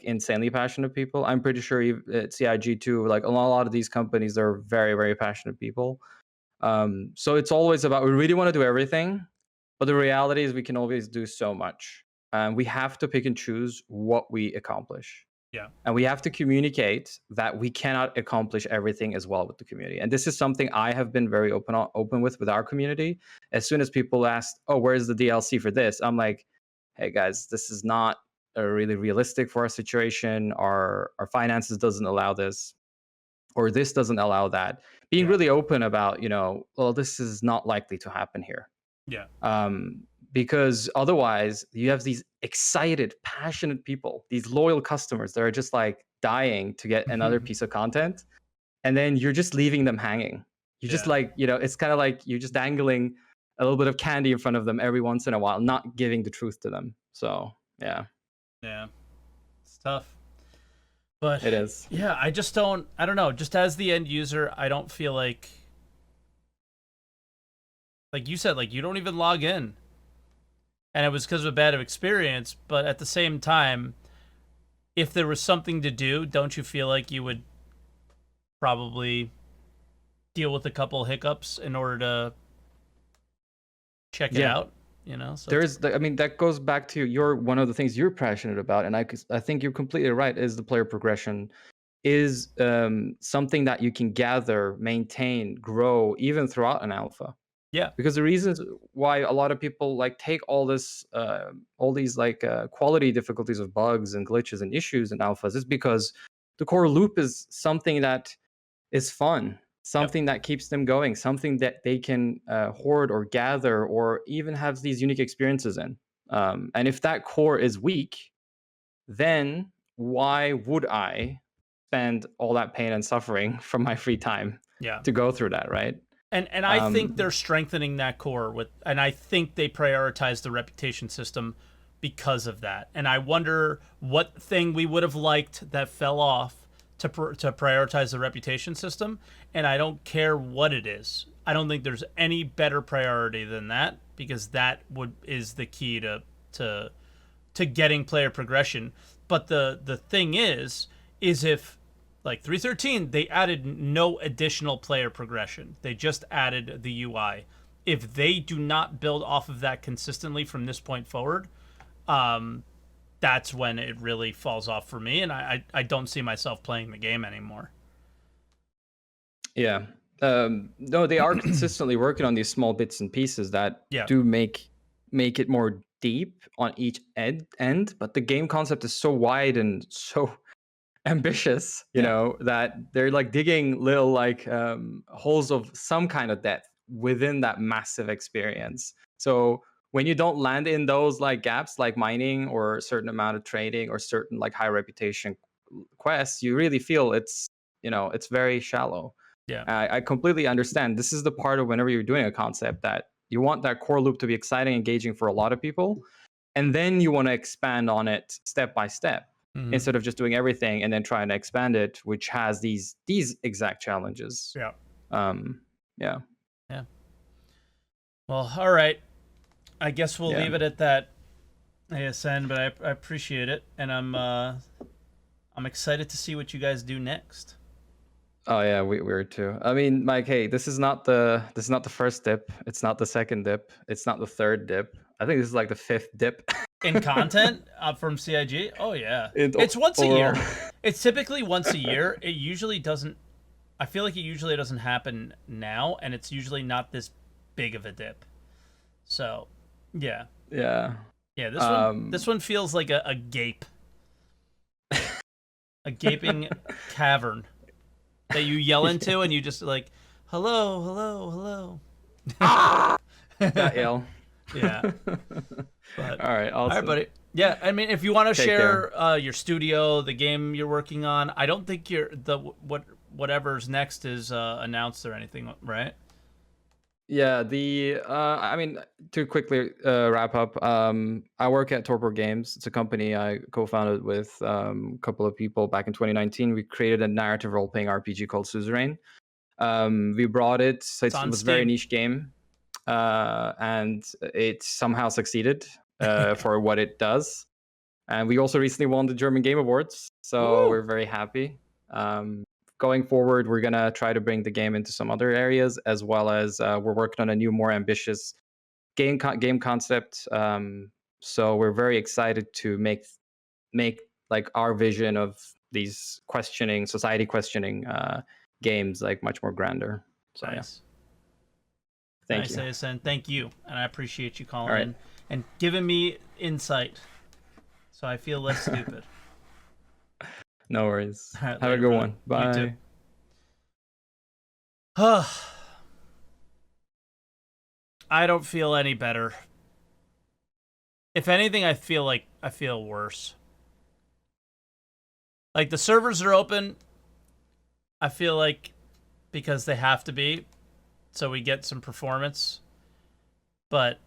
pretty sure at CIG too, like a lot of these companies, they're very, very passionate people. So it's always about, we really want to do everything, but the reality is we can always do so much. We have to pick and choose what we accomplish. Yeah. And we have to communicate that we cannot accomplish everything as well with the community. And this is something I have been very open with our community. As soon as people ask, oh, where's the DLC for this? I'm like, hey guys, this is not really realistic for our situation. Our finances doesn't allow this, or this doesn't allow that. Being really open about, well, this is not likely to happen here. Yeah. Because otherwise you have these excited, passionate people, these loyal customers that are just like dying to get another piece of content. And then you're just leaving them hanging. You just like, it's kind of like you're just dangling a little bit of candy in front of them every once in a while, not giving the truth to them. So, yeah. Yeah. It's tough. But it is. Yeah, I don't know. Just as the end user, I don't feel like you said, like, you don't even log in. And it was because of a bad experience, but at the same time, if there was something to do, don't you feel like you would probably deal with a couple hiccups in order to check it out? So that goes back to one of the things you're passionate about, and I think you're completely right, is the player progression is something that you can gather, maintain, grow, even throughout an alpha. Yeah, because the reasons why a lot of people like take all these quality difficulties of bugs and glitches and issues in alphas is because the core loop is something that is fun, something that keeps them going, something that they can hoard or gather or even have these unique experiences in. And if that core is weak, then why would I spend all that pain and suffering from my free time Yeah. to go through that, right? And I think they're strengthening that core and I think they prioritize the reputation system because of that. And I wonder what thing we would have liked that fell off to prioritize the reputation system. And I don't care what it is. I don't think there's any better priority than that, because that is the key to getting player progression. But the thing is if, like 3.13, they added no additional player progression. They just added the UI. If they do not build off of that consistently from this point forward, that's when it really falls off for me, and I don't see myself playing the game anymore. Yeah. No, they are consistently working on these small bits and pieces that do make it more deep on each end, but the game concept is so wide and so ambitious, you know, that they're like digging little like holes of some kind of depth within that massive experience. So when you don't land in those like gaps, like mining or a certain amount of trading or certain like high reputation quests, you really feel it's, you know, it's very shallow. Yeah, I completely understand. This is the part of whenever you're doing a concept that you want that core loop to be exciting, engaging for a lot of people, and then you want to expand on it step by step. Instead of just doing everything and then trying to expand it, which has these exact challenges. Yeah. Yeah. Well, all right. I guess we'll leave it at that, ASN. But I appreciate it, and I'm excited to see what you guys do next. Oh yeah, we're too. I mean, Mike, hey, this is not the first dip. It's not the second dip. It's not the third dip. I think this is like the fifth dip. In content from CIG? Oh, yeah. It's once a year. It's typically once a year. It usually doesn't... I feel like it usually doesn't happen now, and it's usually not this big of a dip. So, yeah. Yeah. Yeah, this one feels like a gape. A gaping cavern that you yell into, and you just like, hello, hello, hello. That yell. Yeah. But, all right, awesome. All right, buddy. Yeah, I mean, if you want to share your studio, the game you're working on, I don't think whatever's next is announced or anything, right? Yeah, I mean, to quickly wrap up, I work at Torpor Games. It's a company I co-founded with a couple of people back in 2019. We created a narrative role-playing RPG called Suzerain. We brought it, so it was a very niche game. And it somehow succeeded for what it does. And we also recently won the German Game Awards, so we're very happy. Going forward, we're going to try to bring the game into some other areas, as well as we're working on a new, more ambitious game concept. So we're very excited to make like our vision of these society questioning games like much more grander. So nice. Yeah. Thank you. ASN. Thank you, and I appreciate you calling in and giving me insight, so I feel less stupid. No worries. Right, have a good one. Bye. I don't feel any better. If anything, I feel worse. Like, the servers are open, I feel like, because they have to be, so we get some performance. But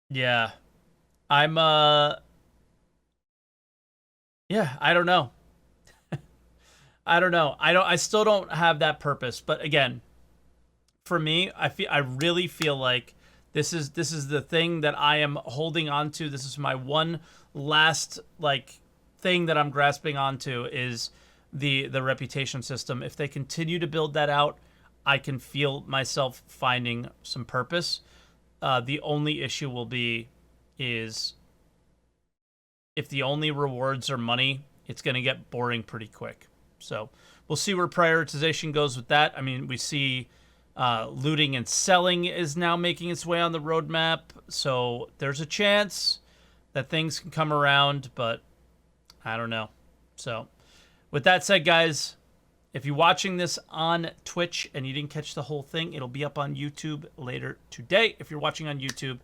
yeah, yeah, I don't know. I don't know. I still don't have that purpose. But again, for me, I really feel like this is the thing that I am holding on to. This is my one last like thing that I'm grasping onto is the reputation system. If they continue to build that out, I can feel myself finding some purpose. The only issue will be is if the only rewards are money, it's going to get boring pretty quick. So we'll see where prioritization goes with that. I mean, we see looting and selling is now making its way on the roadmap. So there's a chance that things can come around, but I don't know. So With that said, guys, if you're watching this on Twitch and you didn't catch the whole thing, it'll be up on YouTube later today. If you're watching on YouTube,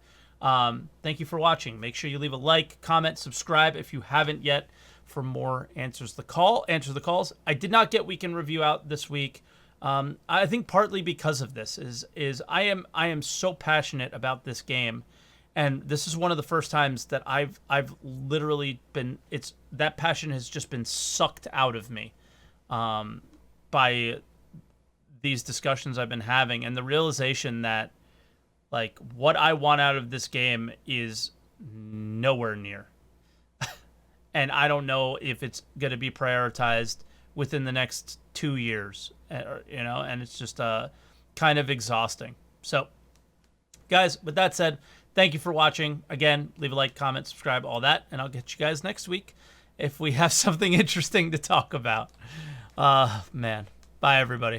thank you for watching. Make sure you leave a like, comment, subscribe if you haven't yet for more Answer the Calls. I did not get Weekend Review out this week. I think partly because of this is I am so passionate about this game, and this is one of the first times that I've literally been that passion has just been sucked out of me by these discussions I've been having, and the realization that like what I want out of this game is nowhere near. And I don't know if it's going to be prioritized within the next 2 years, and it's just kind of exhausting. So, guys, with that said, thank you for watching. Again, leave a like, comment, subscribe, all that, and I'll get you guys next week if we have something interesting to talk about. Man, bye, everybody.